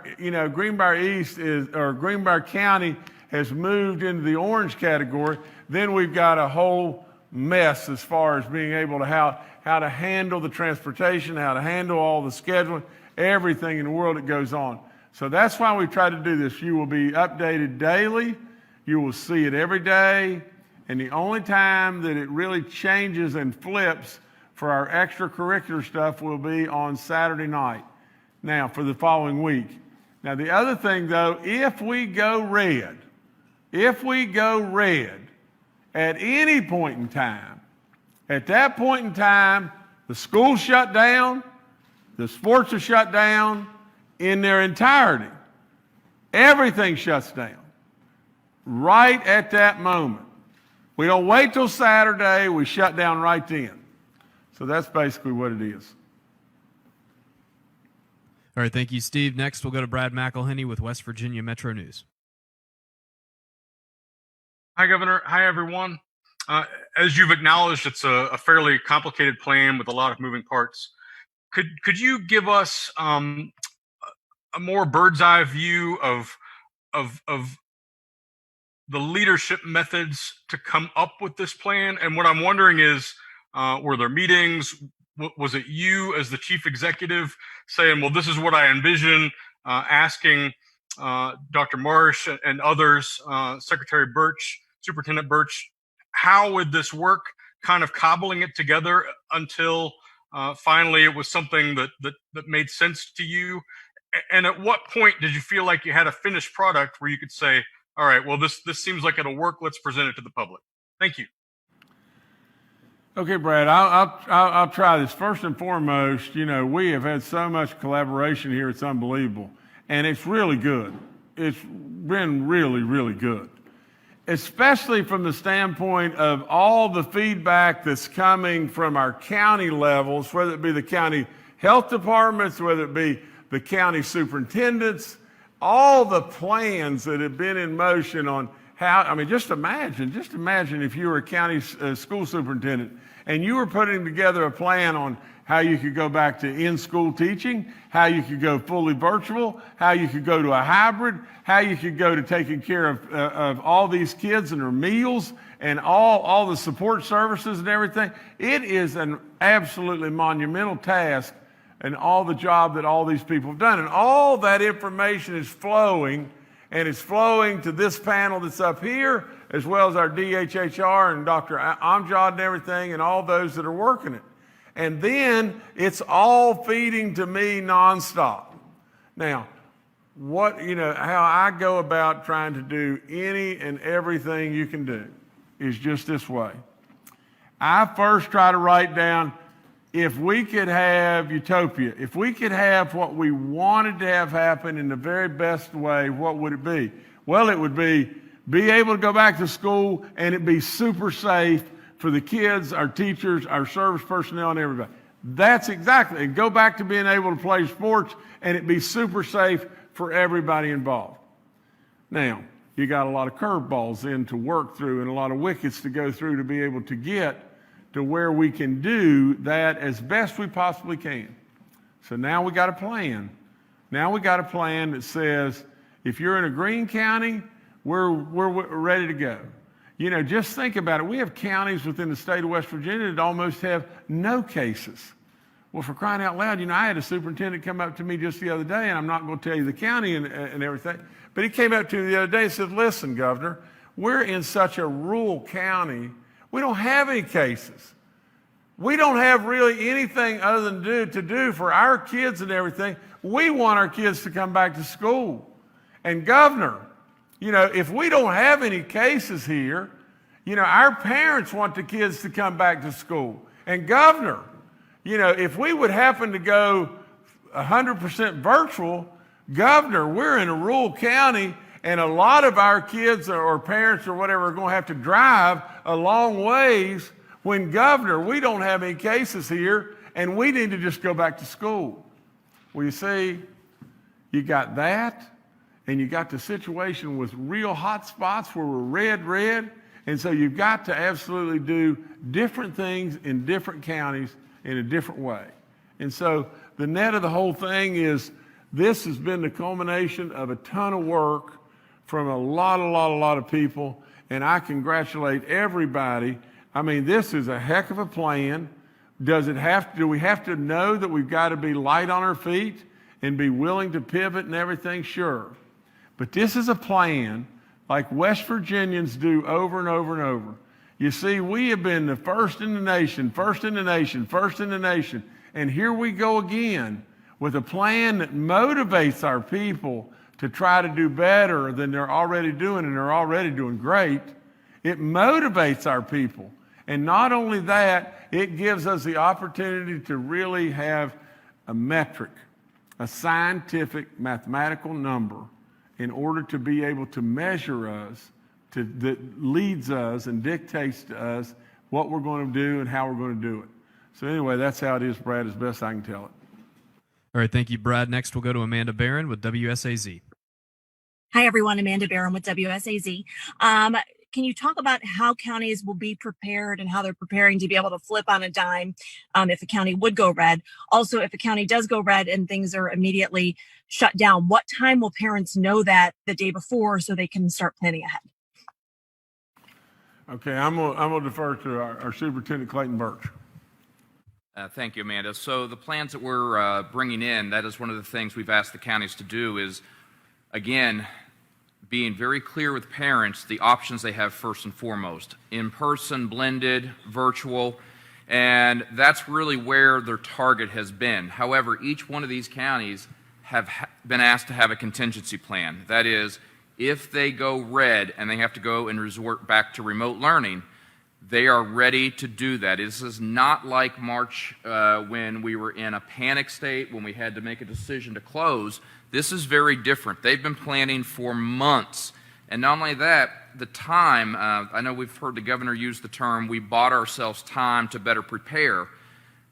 County has moved into the orange category, then we've got a whole mess as far as being able to how to handle the transportation, how to handle all the scheduling, everything in the world that goes on. So that's why we try to do this. You will be updated daily. You will see it every day. And the only time that it really changes and flips for our extracurricular stuff will be on Saturday night. Now, for the following week. Now, the other thing, though, if we go red at any point in time, At that point in time, the school shut down, the sports are shut down in their entirety. Everything shuts down right at that moment. We don't wait till Saturday, we shut down right then. So that's basically what it is. All right, thank you, Steve. Next, we'll go to Brad McElhenny with West Virginia Metro News. Hi, Governor. Hi, everyone. As you've acknowledged, it's a fairly complicated plan with a lot of moving parts. Could you give us a more bird's eye view of the leadership methods to come up with this plan? And what I'm wondering is, were there meetings? Was it you as the chief executive saying, well, this is what I envision, asking Dr. Marsh and others, Secretary Birch, Superintendent Birch, how would this work, kind of cobbling it together until finally it was something that made sense to you? And at what point did you feel like you had a finished product where you could say, all right, well, this seems like it'll work, let's present it to the public? Thank you. Okay, Brad, I'll try this. First and foremost, we have had so much collaboration here, it's unbelievable. And it's really good. It's been really, really good. Especially from the standpoint of all the feedback that's coming from our county levels, whether it be the county health departments, whether it be the county superintendents, all the plans that have been in motion on how, just imagine if you were a county school superintendent and you were putting together a plan on how you could go back to in-school teaching, how you could go fully virtual, how you could go to a hybrid, how you could go to taking care of all these kids and their meals and all the support services and everything. It is an absolutely monumental task and all the job that all these people have done. And all that information is flowing, and it's flowing to this panel that's up here, as well as our DHHR and Dr. Amjad and everything, and all those that are working it. And then it's all feeding to me nonstop. Now, how I go about trying to do any and everything you can do is just this way. I first try to write down, if we could have utopia, if we could have what we wanted to have happen in the very best way, what would it be? Well, it would be able to go back to school and it be super safe for the kids, our teachers, our service personnel, and everybody. That's exactly, and go back to being able to play sports and it be super safe for everybody involved. Now, you got a lot of curveballs in to work through and a lot of wickets to go through to be able to get to where we can do that as best we possibly can. So now we got a plan. Now we got a plan that says, if you're in a green county, we're ready to go. Just think about it. We have counties within the state of West Virginia that almost have no cases. Well, for crying out loud, I had a superintendent come up to me just the other day, and I'm not going to tell you the county and everything, but he came up to me the other day and said, listen, Governor, we're in such a rural county, we don't have any cases. We don't have really anything other than to do for our kids and everything. We want our kids to come back to school. And Governor, if we don't have any cases here, our parents want the kids to come back to school. And Governor, if we would happen to go 100% virtual, Governor, we're in a rural county and a lot of our kids or parents or whatever are going to have to drive a long ways when, Governor, we don't have any cases here and we need to just go back to school. Well, you see, you got that. And you got the situation with real hot spots where we're red. And so you've got to absolutely do different things in different counties in a different way. And so the net of the whole thing is this has been the culmination of a ton of work from a lot of people. And I congratulate everybody. This is a heck of a plan. Do we have to know that we've got to be light on our feet and be willing to pivot and everything? Sure. But this is a plan like West Virginians do over and over and over. You see, we have been the first in the nation. And here we go again with a plan that motivates our people to try to do better than they're already doing, and they're already doing great. It motivates our people. And not only that, it gives us the opportunity to really have a metric, a scientific mathematical number in order to be able to measure us, that leads us and dictates to us what we're going to do and how we're going to do it. So anyway, that's how it is, Brad, as best I can tell it. All right, thank you, Brad. Next, we'll go to Amanda Barron with WSAZ. Hi, everyone. Amanda Barron with WSAZ. Can you talk about how counties will be prepared and how they're preparing to be able to flip on a dime if a county would go red? Also, if a county does go red and things are immediately shut down, what time will parents know that the day before so they can start planning ahead? Okay, I'm gonna defer to our Superintendent Clayton Birch. Thank you, Amanda. So the plans that we're bringing in, that is one of the things we've asked the counties to do is, again, being very clear with parents the options they have first and foremost. In-person, blended, virtual, and that's really where their target has been. However, each one of these counties have been asked to have a contingency plan. That is, if they go red and they have to go and resort back to remote learning, they are ready to do that. This is not like March when we were in a panic state, when we had to make a decision to close. This is very different. They've been planning for months. And not only that, the time, I know we've heard the governor use the term, we bought ourselves time to better prepare.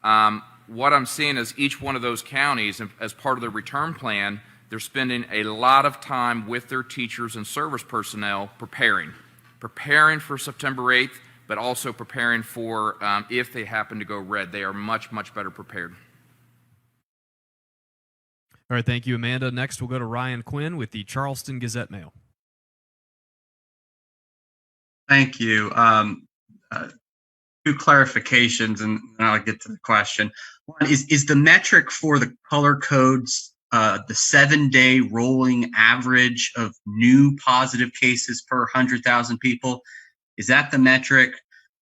What I'm seeing is each one of those counties, as part of their return plan, they're spending a lot of time with their teachers and service personnel preparing for September 8th, but also preparing for if they happen to go red. They are much, much better prepared. All right, thank you, Amanda. Next, we'll go to Ryan Quinn with the Charleston Gazette Mail. Thank you. Two clarifications, and then I'll get to the question. One is the metric for the color codes the 7-day rolling average of new positive cases per 100,000 people? Is that the metric?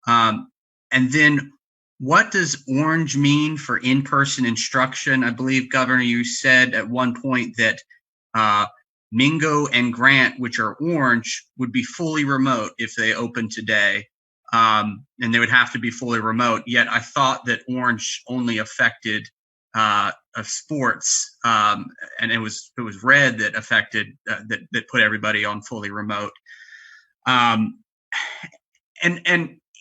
And then what does orange mean for in-person instruction? I believe, Governor, you said at one point that Mingo and Grant, which are orange, would be fully remote if they open today. And they would have to be fully remote. Yet I thought that orange only affected of sports, and it was red that affected that put everybody on fully remote. And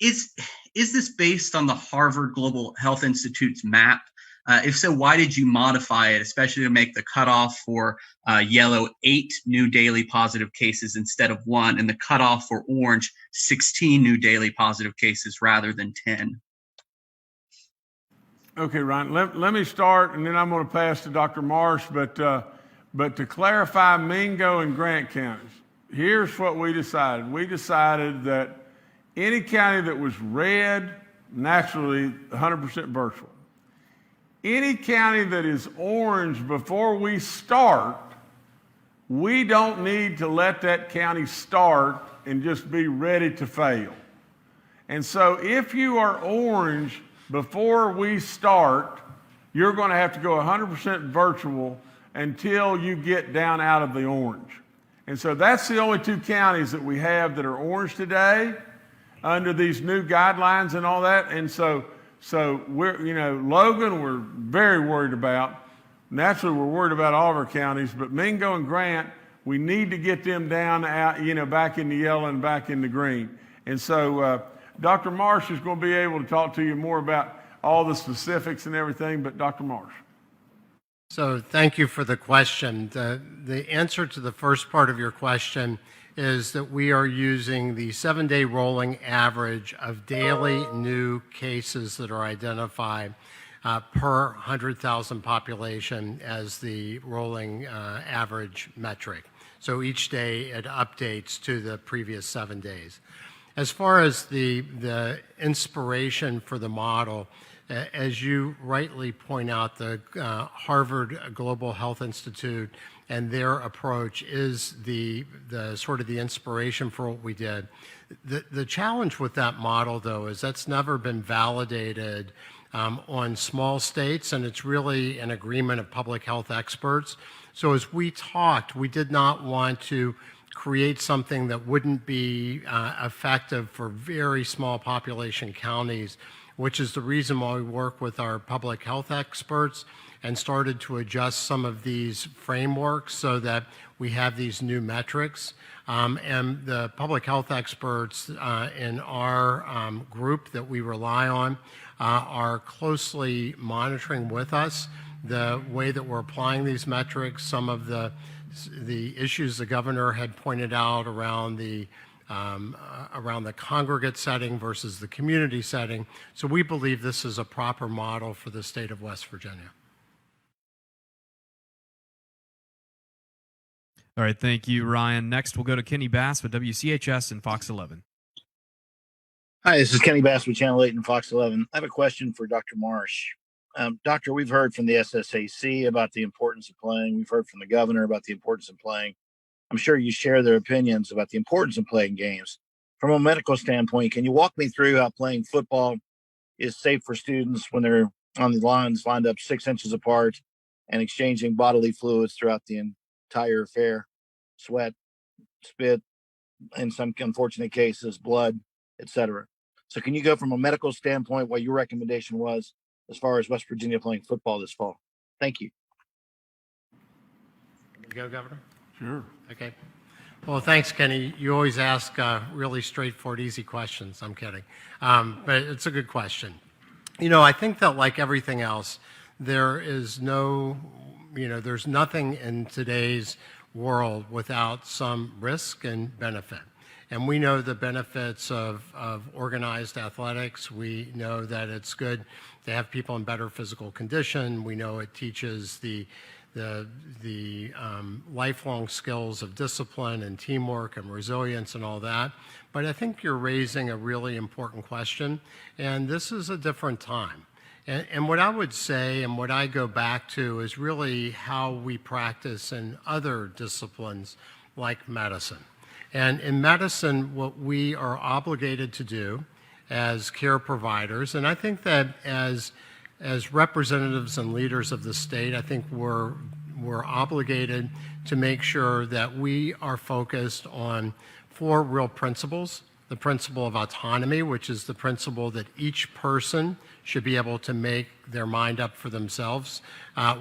is this based on the Harvard Global Health Institute's map? If so, why did you modify it, especially to make the cutoff for yellow 8 new daily positive cases instead of 1, and the cutoff for orange 16 new daily positive cases rather than 10? Okay, Ryan, let me start, and then I'm going to pass to Dr. Marsh, but to clarify Mingo and Grant counties, here's what we decided. We decided that any county that was red, naturally 100% virtual. Any county that is orange before we start, we don't need to let that county start and just be ready to fail. And so if you are orange before we start, you're going to have to go 100% virtual until you get down out of the orange. And so that's the only 2 counties that we have that are orange today under these new guidelines and all that. And so we're, Logan, we're very worried about. Naturally, we're worried about all of our counties, but Mingo and Grant, we need to get them down out, back in the yellow and back in the green. And so Dr. Marsh is going to be able to talk to you more about all the specifics and everything, but Dr. Marsh. So thank you for the question. The answer to the first part of your question is that we are using the 7-day rolling average of daily new cases that are identified per 100,000 population as the rolling average metric. So each day it updates to the previous 7 days. As far as the inspiration for the model, as you rightly point out, the Harvard Global Health Institute and their approach is the sort of the inspiration for what we did. The challenge with that model, though, is that's never been validated on small states, and it's really an agreement of public health experts. So as we talked, we did not want to create something that wouldn't be effective for very small population counties, which is the reason why we work with our public health experts and started to adjust some of these frameworks so that we have these new metrics. And the public health experts in our group that we rely on are closely monitoring with us the way that we're applying these metrics, some of the issues the governor had pointed out around the congregate setting versus the community setting. So we believe this is a proper model for the state of West Virginia. All right, thank you, Ryan. Next, we'll go to Kenny Bass with WCHS and Fox 11. Hi, this is Kenny Bass with Channel 8 and Fox 11. I have a question for Dr. Marsh. Doctor, we've heard from the SSAC about the importance of playing. We've heard from the governor about the importance of playing. I'm sure you share their opinions about the importance of playing games. From a medical standpoint, can you walk me through how playing football is safe for students when they're on the lines lined up 6 inches apart and exchanging bodily fluids throughout the entire affair? Sweat, spit, in some unfortunate cases, blood, etc. So can you go from a medical standpoint what your recommendation was as far as West Virginia playing football this fall? Thank you. You go, Governor? Sure. Okay. Well, thanks, Kenny. You always ask really straightforward, easy questions. I'm kidding. But it's a good question. You know, I think that like everything else, there is no, there's nothing in today's world without some risk and benefit. And we know the benefits of organized athletics. We know that it's good to have people in better physical condition. We know it teaches the lifelong skills of discipline and teamwork and resilience and all that. But I think you're raising a really important question, and this is a different time. And what I would say and what I go back to is really how we practice in other disciplines like medicine. And in medicine, what we are obligated to do as care providers, and I think that as representatives and leaders of the state, I think we're obligated to make sure that we are focused on 4 real principles. The principle of autonomy, which is the principle that each person should be able to make their mind up for themselves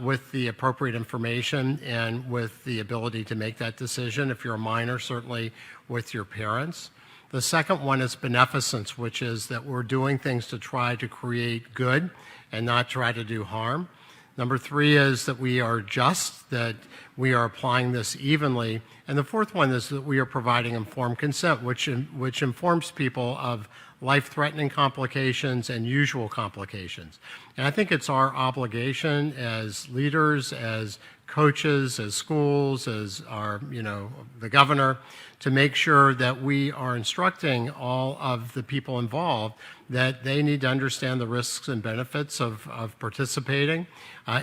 with the appropriate information and with the ability to make that decision. If you're a minor, certainly with your parents. The second one is beneficence, which is that we're doing things to try to create good and not try to do harm. Number 3 is that we are just, that we are applying this evenly. And the fourth one is that we are providing informed consent, which informs people of life-threatening complications and usual complications. And I think it's our obligation as leaders, as coaches, as schools, as our, the governor, to make sure that we are instructing all of the people involved that they need to understand the risks and benefits of participating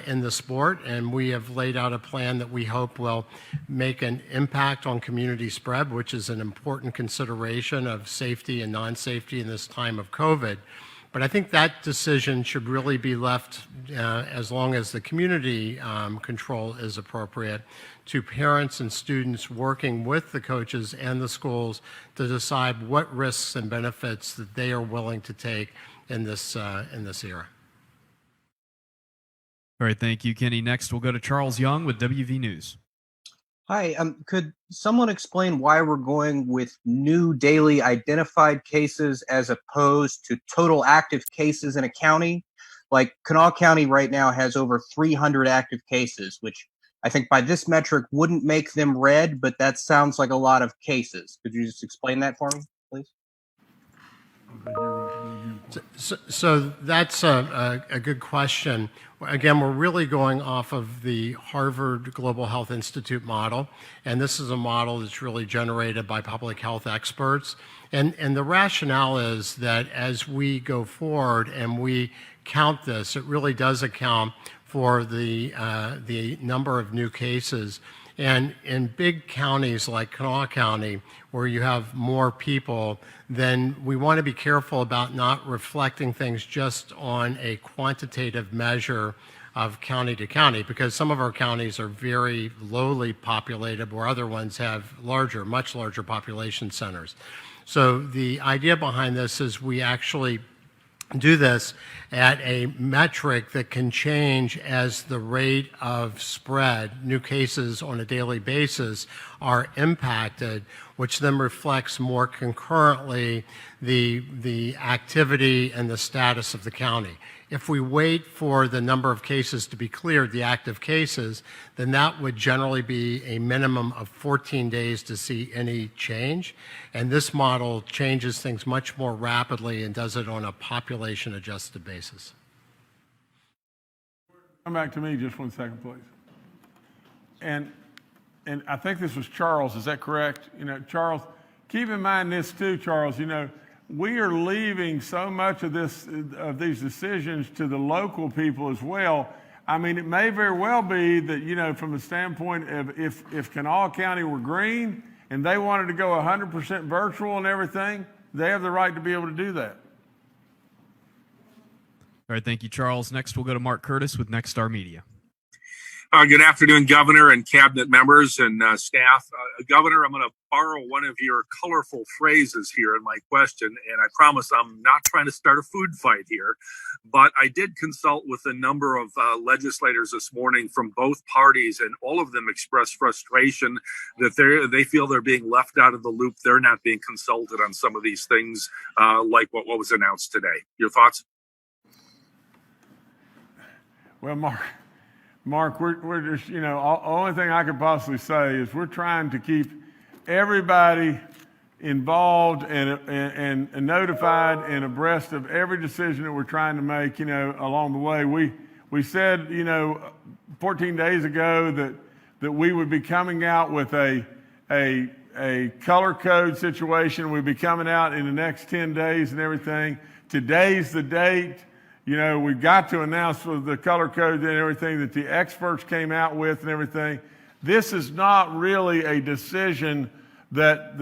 in the sport. And we have laid out a plan that we hope will make an impact on community spread, which is an important consideration of safety and non-safety in this time of COVID. But I think that decision should really be left, as long as the community control is appropriate, to parents and students working with the coaches and the schools to decide what risks and benefits that they are willing to take in this era. All right, thank you, Kenny. Next, we'll go to Charles Young with WV News. Hi, could someone explain why we're going with new daily identified cases as opposed to total active cases in a county? Like Kanawha County right now has over 300 active cases, which I think by this metric wouldn't make them red, but that sounds like a lot of cases. Could you just explain that for me, please? So that's a good question. Again, we're really going off of the Harvard Global Health Institute model, and this is a model that's really generated by public health experts. And the rationale is that as we go forward and we count this, it really does account for the number of new cases. And in big counties like Kanawha County, where you have more people, then we want to be careful about not reflecting things just on a quantitative measure of county to county, because some of our counties are very lowly populated where other ones have larger, much larger population centers. So the idea behind this is we actually do this at a metric that can change as the rate of spread, new cases on a daily basis, are impacted, which then reflects more concurrently the activity and the status of the county. If we wait for the number of cases to be cleared, the active cases, then that would generally be a minimum of 14 days to see any change. And this model changes things much more rapidly and does it on a population adjusted basis. Come back to me just 1 second, please. And I think this was Charles, is that correct? Charles, keep in mind this too, Charles, we are leaving so much of these decisions to the local people as well. I mean, it may very well be that, from the standpoint of if Kanawha County were green and they wanted to go 100% virtual and everything, they have the right to be able to do that. All right, thank you, Charles. Next, we'll go to Mark Curtis with Next Star Media. Good afternoon, Governor and cabinet members and staff. Governor, I'm going to borrow one of your colorful phrases here in my question, and I promise I'm not trying to start a food fight here, but I did consult with a number of legislators this morning from both parties, and all of them expressed frustration that they feel they're being left out of the loop. They're not being consulted on some of these things, like what was announced today. Your thoughts? Well, Mark, we're just, only thing I could possibly say is we're trying to keep everybody involved and notified and abreast of every decision that we're trying to make, along the way. We said, 14 days ago that we would be coming out with a color code situation. We'd be coming out in the next 10 days and everything. Today's the date. We got to announce with the color code and everything that the experts came out with and everything. This is not really a decision that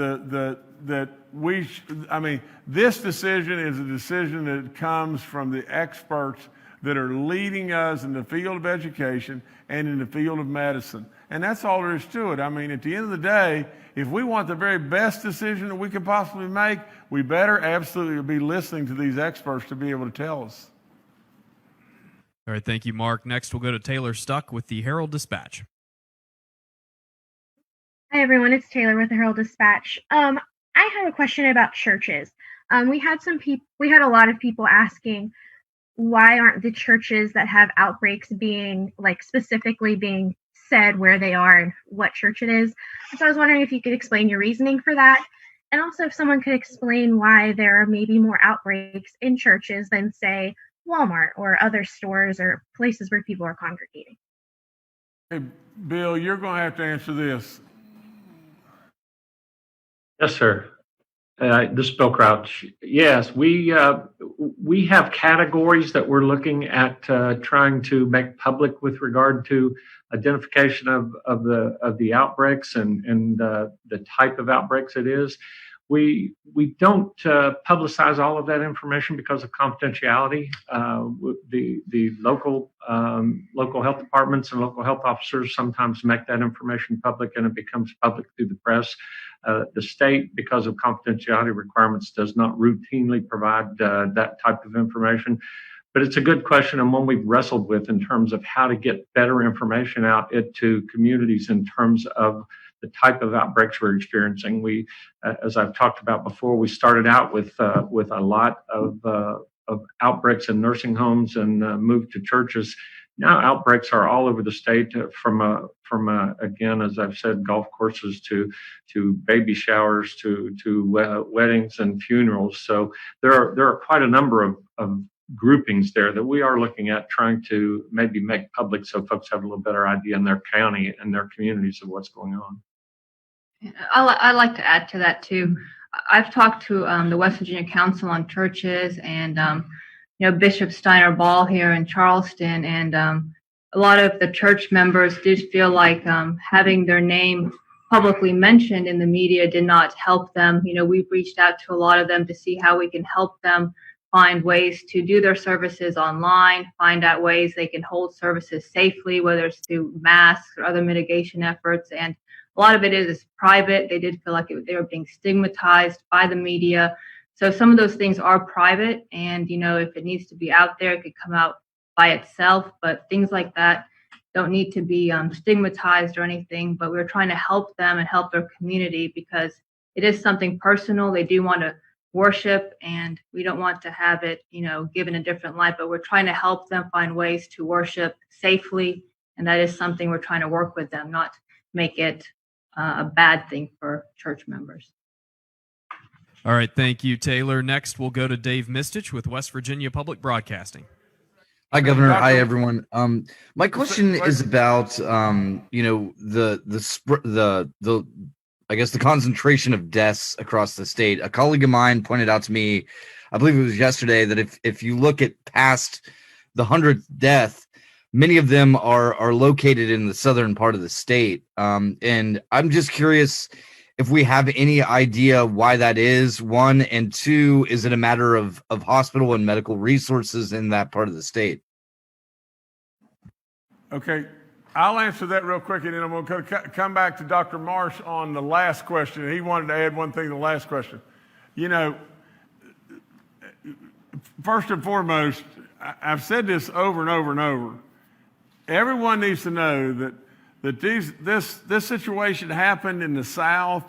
this decision is a decision that comes from the experts that are leading us in the field of education and in the field of medicine. And that's all there is to it. I mean, at the end of the day, if we want the very best decision that we could possibly make, we better absolutely be listening to these experts to be able to tell us. All right, thank you, Mark. Next, we'll go to Taylor Stuck with the Herald-Dispatch. Hi, everyone. It's Taylor with the Herald-Dispatch. I have a question about churches. We had a lot of people asking why aren't the churches that have outbreaks being specifically being said where they are and what church it is. So I was wondering if you could explain your reasoning for that, and also if someone could explain why there are maybe more outbreaks in churches than, say, Walmart or other stores or places where people are congregating. Hey, Bill, you're going to have to answer this. Yes, sir. This is Bill Crouch. Yes, we have categories that we're looking at trying to make public with regard to identification of the outbreaks and the type of outbreaks it is. We don't publicize all of that information because of confidentiality. The local health departments and local health officers sometimes make that information public, and it becomes public through the press. The state, because of confidentiality requirements, does not routinely provide that type of information. But it's a good question and one we've wrestled with in terms of how to get better information out to communities in terms of the type of outbreaks we're experiencing. We, as I've talked about before, we started out with a lot of outbreaks in nursing homes and moved to churches. Now outbreaks are all over the state, from again, as I've said, golf courses to baby showers to weddings and funerals. So there are quite a number of groupings there that we are looking at trying to maybe make public so folks have a little better idea in their county and their communities of what's going on. I'd like to add to that too. I've talked to the West Virginia Council on Churches and Bishop Steiner Ball here in Charleston, and a lot of the church members did feel like having their name publicly mentioned in the media did not help them. We've reached out to a lot of them to see how we can help them find ways to do their services online, find out ways they can hold services safely, whether it's through masks or other mitigation efforts. And a lot of it is private. They did feel like they were being stigmatized by the media. So some of those things are private, and if it needs to be out there, it could come out by itself. But things like that don't need to be stigmatized or anything. But we're trying to help them and help their community because it is something personal. They do want to worship, and we don't want to have it, given a different light. But we're trying to help them find ways to worship safely, and that is something we're trying to work with them, not make it a bad thing for church members. All right, thank you, Taylor. Next, we'll go to Dave Mistich with West Virginia Public Broadcasting. Hi, Governor. Hi, everyone. My question is about, I guess the concentration of deaths across the state. A colleague of mine pointed out to me, I believe it was yesterday, that if you look at past the 100th death, many of them are located in the southern part of the state. And I'm just curious if we have any idea why that is, one, and two, is it a matter of hospital and medical resources in that part of the state? Okay, I'll answer that real quick, and then I'm going to come back to Dr. Marsh on the last question. He wanted to add one thing to the last question. First and foremost, I've said this over and over and over. Everyone needs to know that this situation happened in the South,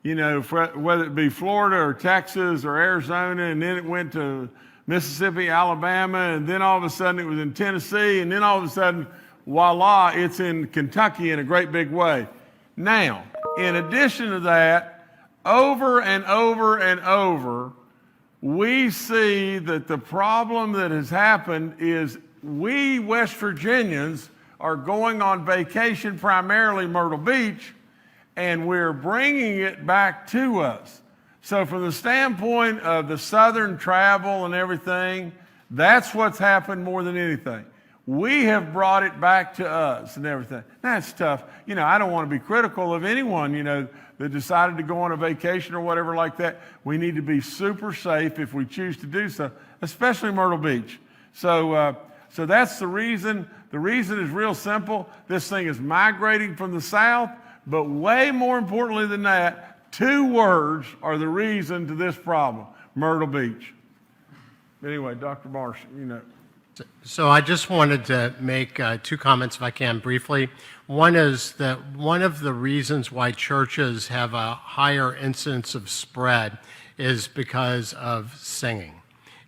whether it be Florida or Texas or Arizona, and then it went to Mississippi, Alabama, and then all of a sudden it was in Tennessee, and then all of a sudden, voila, it's in Kentucky in a great big way. Now, in addition to that, over and over and over, we see that the problem that has happened is we West Virginians are going on vacation, primarily Myrtle Beach, and we're bringing it back to us. So from the standpoint of the southern travel and everything, that's what's happened more than anything. We have brought it back to us and everything. That's tough. I don't want to be critical of anyone, that decided to go on a vacation or whatever like that. We need to be super safe if we choose to do so, especially Myrtle Beach. So that's the reason. The reason is real simple. This thing is migrating from the south, but way more importantly than that, two words are the reason to this problem: Myrtle Beach. Anyway, Dr. Marsh, So I just wanted to make two comments, if I can, briefly. One is that one of the reasons why churches have a higher incidence of spread is because of singing.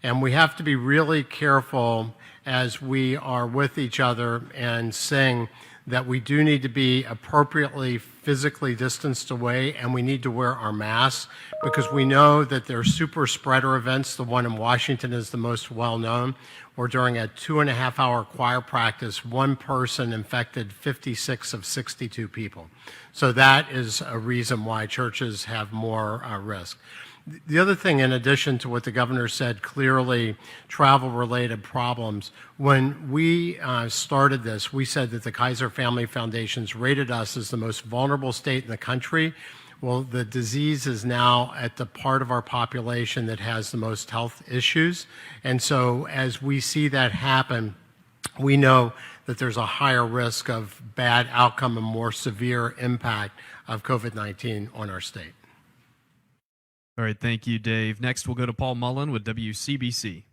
And we have to be really careful as we are with each other and sing that we do need to be appropriately physically distanced away, and we need to wear our masks because we know that there are super spreader events. The one in Washington is the most well-known, where during a 2.5-hour choir practice, one person infected 56 of 62 people. So that is a reason why churches have more risk. The other thing, in addition to what the governor said, clearly travel-related problems, when we started this, we said that the Kaiser Family Foundations rated us as the most vulnerable state in the country. Well, the disease is now at the part of our population that has the most health issues. And so as we see that happen, we know that there's a higher risk of bad outcome and more severe impact of COVID-19 on our state. All right, thank you, Dave. Next, we'll go to Paul Mullen with WCBC.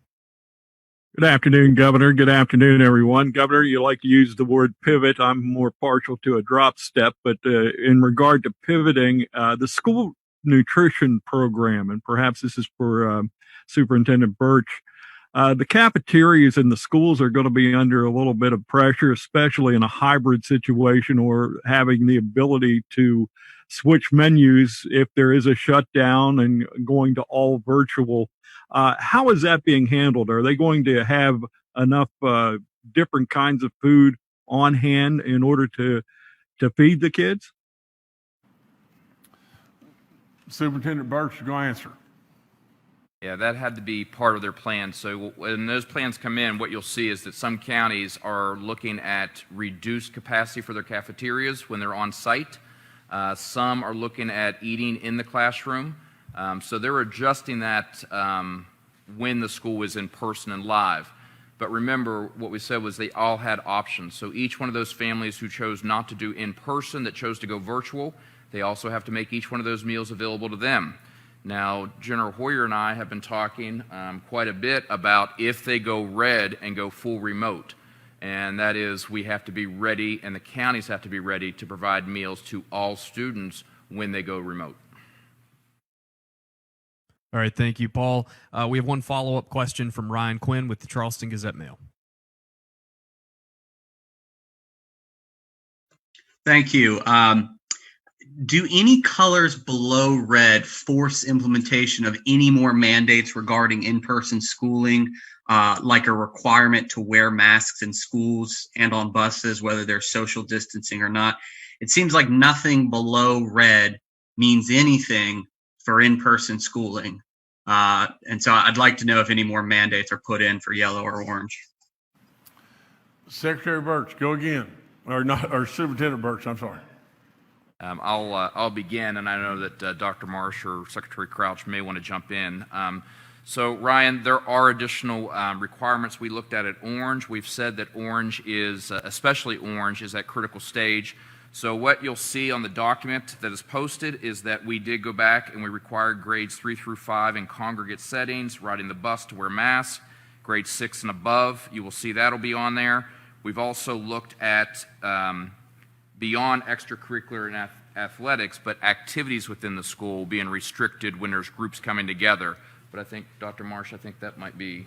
Good afternoon, Governor. Good afternoon, everyone. Governor, you like to use the word pivot. I'm more partial to a drop step, but in regard to pivoting, the school nutrition program, and perhaps this is for Superintendent Birch, the cafeterias in the schools are going to be under a little bit of pressure, especially in a hybrid situation or having the ability to switch menus if there is a shutdown and going to all virtual. How is that being handled? Are they going to have enough different kinds of food on hand in order to feed the kids? Superintendent Birch is going to answer. Yeah, that had to be part of their plan. So when those plans come in, what you'll see is that some counties are looking at reduced capacity for their cafeterias when they're on site. Some are looking at eating in the classroom. So they're adjusting that when the school was in person and live. But remember, what we said was they all had options. So each one of those families who chose not to do in person, that chose to go virtual, they also have to make each one of those meals available to them. Now, General Hoyer and I have been talking quite a bit about if they go red and go full remote. And that is, we have to be ready, and the counties have to be ready to provide meals to all students when they go remote. All right, thank you, Paul. We have one follow-up question from Ryan Quinn with the Charleston Gazette Mail. Thank you. Do any colors below red force implementation of any more mandates regarding in-person schooling, like a requirement to wear masks in schools and on buses, whether they're social distancing or not? It seems like nothing below red means anything for in-person schooling. And so I'd like to know if any more mandates are put in for yellow or orange. Secretary Birch, go again. Or not, or Superintendent Birch, I'm sorry. I'll begin, and I know that Dr. Marsh or Secretary Crouch may want to jump in. So, Ryan, there are additional requirements. We looked at orange. We've said that orange is, especially orange, is at critical stage. So what you'll see on the document that is posted is that we did go back and we required grades 3 through 5 in congregate settings, riding the bus to wear masks. Grades 6 and above, you will see that'll be on there. We've also looked at beyond extracurricular and athletics, but activities within the school being restricted when there's groups coming together. But I think, Dr. Marsh, I think that might be...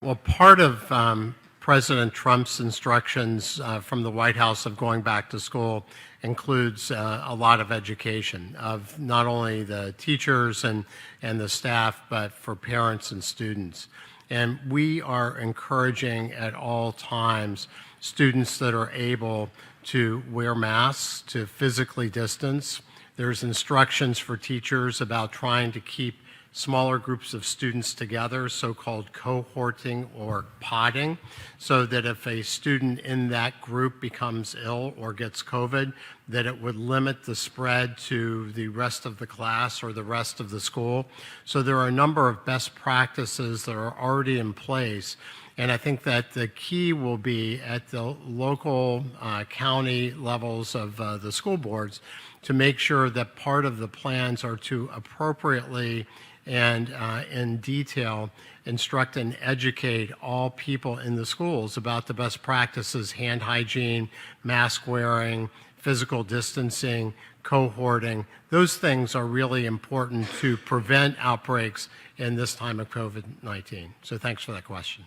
Well, part of President Trump's instructions from the White House of going back to school includes a lot of education of not only the teachers and the staff, but for parents and students. And we are encouraging at all times students that are able to wear masks, to physically distance. There's instructions for teachers about trying to keep smaller groups of students together, so-called cohorting or podding, so that if a student in that group becomes ill or gets COVID, that it would limit the spread to the rest of the class or the rest of the school. So there are a number of best practices that are already in place. And I think that the key will be at the local county levels of the school boards to make sure that part of the plans are to appropriately and in detail instruct and educate all people in the schools about the best practices, hand hygiene, mask wearing, physical distancing, cohorting. Those things are really important to prevent outbreaks in this time of COVID-19. So thanks for that question.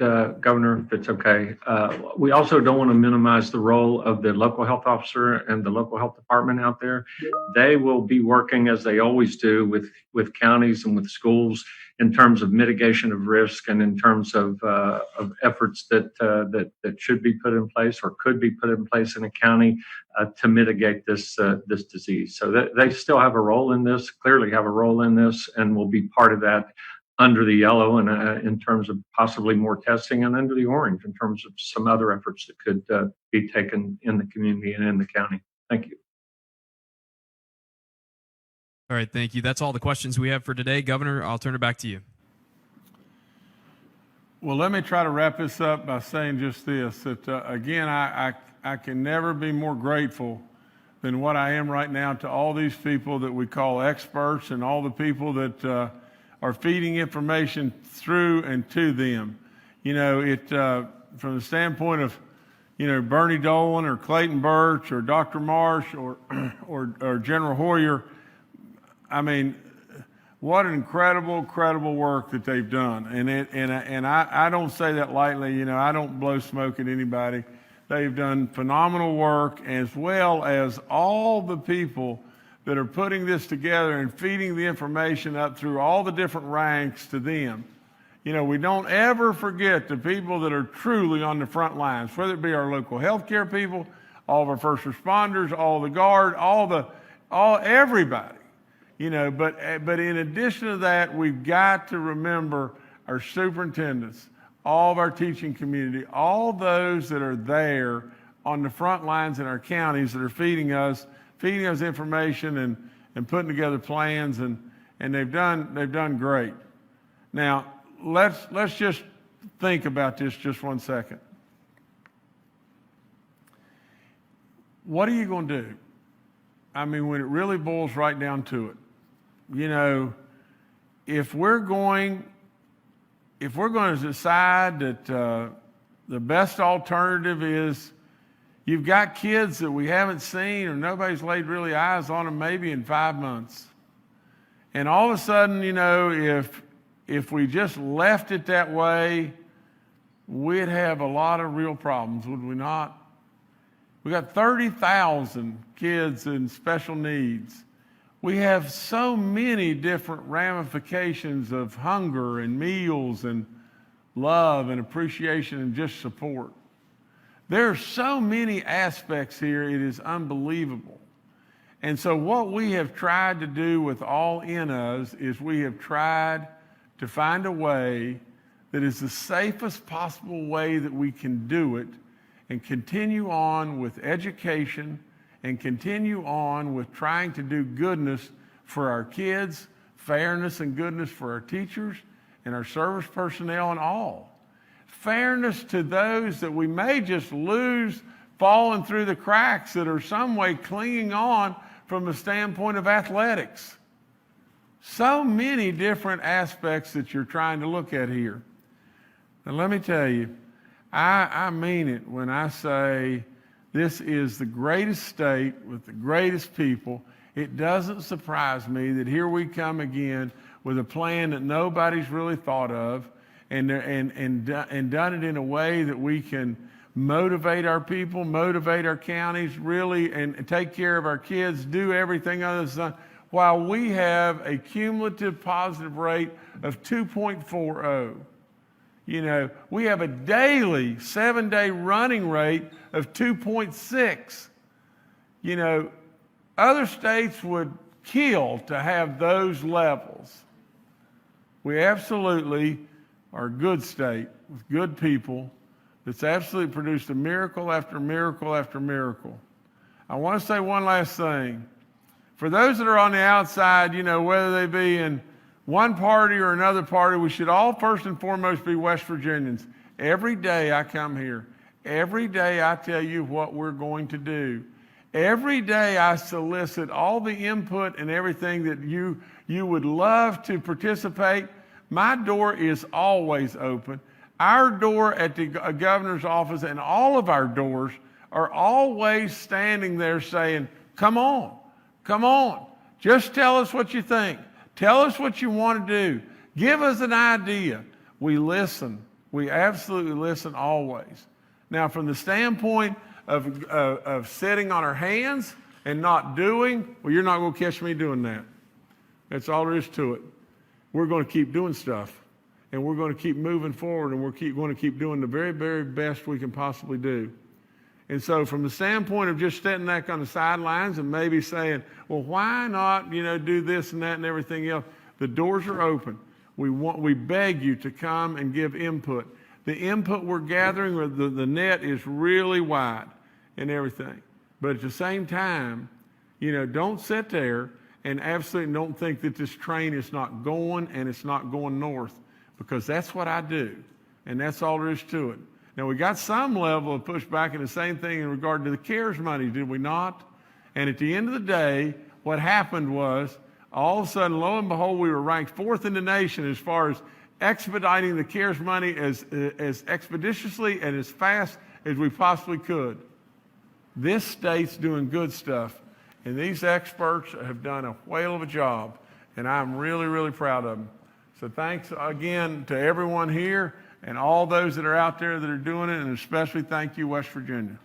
Governor, if it's okay. We also don't want to minimize the role of the local health officer and the local health department out there. They will be working, as they always do, with counties and with schools in terms of mitigation of risk and in terms of efforts that should be put in place or could be put in place in a county to mitigate this disease. So they still have a role in this, clearly have a role in this, and will be part of that under the yellow and in terms of possibly more testing, and under the orange in terms of some other efforts that could be taken in the community and in the county. Thank you. All right, thank you. That's all the questions we have for today. Governor, I'll turn it back to you. Well, let me try to wrap this up by saying just this, that again, I can never be more grateful than what I am right now to all these people that we call experts and all the people that are feeding information through and to them. You know, from the standpoint of, Bernie Dolan or Clayton Birch or Dr. Marsh or General Hoyer, I mean, what an incredible work that they've done. And I don't say that lightly. I don't blow smoke at anybody. They've done phenomenal work, as well as all the people that are putting this together and feeding the information up through all the different ranks to them. We don't ever forget the people that are truly on the front lines, whether it be our local healthcare people, all of our first responders, all the guard, everybody. But in addition to that, we've got to remember our superintendents, all of our teaching community, all those that are there on the front lines in our counties that are feeding us information and putting together plans, and they've done great. Now, let's just think about this just 1 second. What are you going to do? I mean, when it really boils right down to it, you know, if we're going to decide that the best alternative is you've got kids that we haven't seen or nobody's laid really eyes on them maybe in 5 months, and all of a sudden, you know, if we just left it that way, we'd have a lot of real problems, would we not? We got 30,000 kids in special needs. We have so many different ramifications of hunger and meals and love and appreciation and just support. There are so many aspects here, it is unbelievable. And so what we have tried to do with All In Us is we have tried to find a way that is the safest possible way that we can do it, and continue on with education and continue on with trying to do goodness for our kids, fairness and goodness for our teachers and our service personnel and all. Fairness to those that we may just lose falling through the cracks that are some way clinging on from the standpoint of athletics. So many different aspects that you're trying to look at here. And let me tell you, I mean it when I say this is the greatest state with the greatest people. It doesn't surprise me that here we come again with a plan that nobody's really thought of, and done it in a way that we can motivate our people, motivate our counties, really, and take care of our kids, do everything under the sun, while we have a cumulative positive rate of 2.40. You know, we have a daily 7-day running rate of 2.6. You know, other states would kill to have those levels. We absolutely are a good state with good people that's absolutely produced a miracle after miracle after miracle. I want to say one last thing. For those that are on the outside, you know, whether they be in one party or another party, we should all first and foremost be West Virginians. Every day I come here, every day I tell you what we're going to do. Every day I solicit all the input and everything that you would love to participate. My door is always open. Our door at the governor's office and all of our doors are always standing there saying, come on, just tell us what you think. Tell us what you want to do. Give us an idea. We listen. We absolutely listen always. Now, from the standpoint of sitting on our hands and not doing, well, you're not going to catch me doing that. That's all there is to it. We're going to keep doing stuff, and we're going to keep moving forward, and we're going to keep doing the very, very best we can possibly do. And so from the standpoint of just sitting back on the sidelines and maybe saying, well, why not, you know, do this and that and everything else? The doors are open. We beg you to come and give input. The input we're gathering, the net is really wide and everything. But at the same time, you know, don't sit there and absolutely don't think that this train is not going and it's not going north, because that's what I do. And that's all there is to it. Now, we got some level of pushback in the same thing in regard to the CARES money, did we not? And at the end of the day, what happened was, all of a sudden, lo and behold, we were ranked 4th in the nation as far as expediting the CARES money as expeditiously and as fast as we possibly could. This state's doing good stuff, and these experts have done a whale of a job, and I'm really, really proud of them. So thanks again to everyone here and all those that are out there that are doing it, and especially thank you, West Virginia.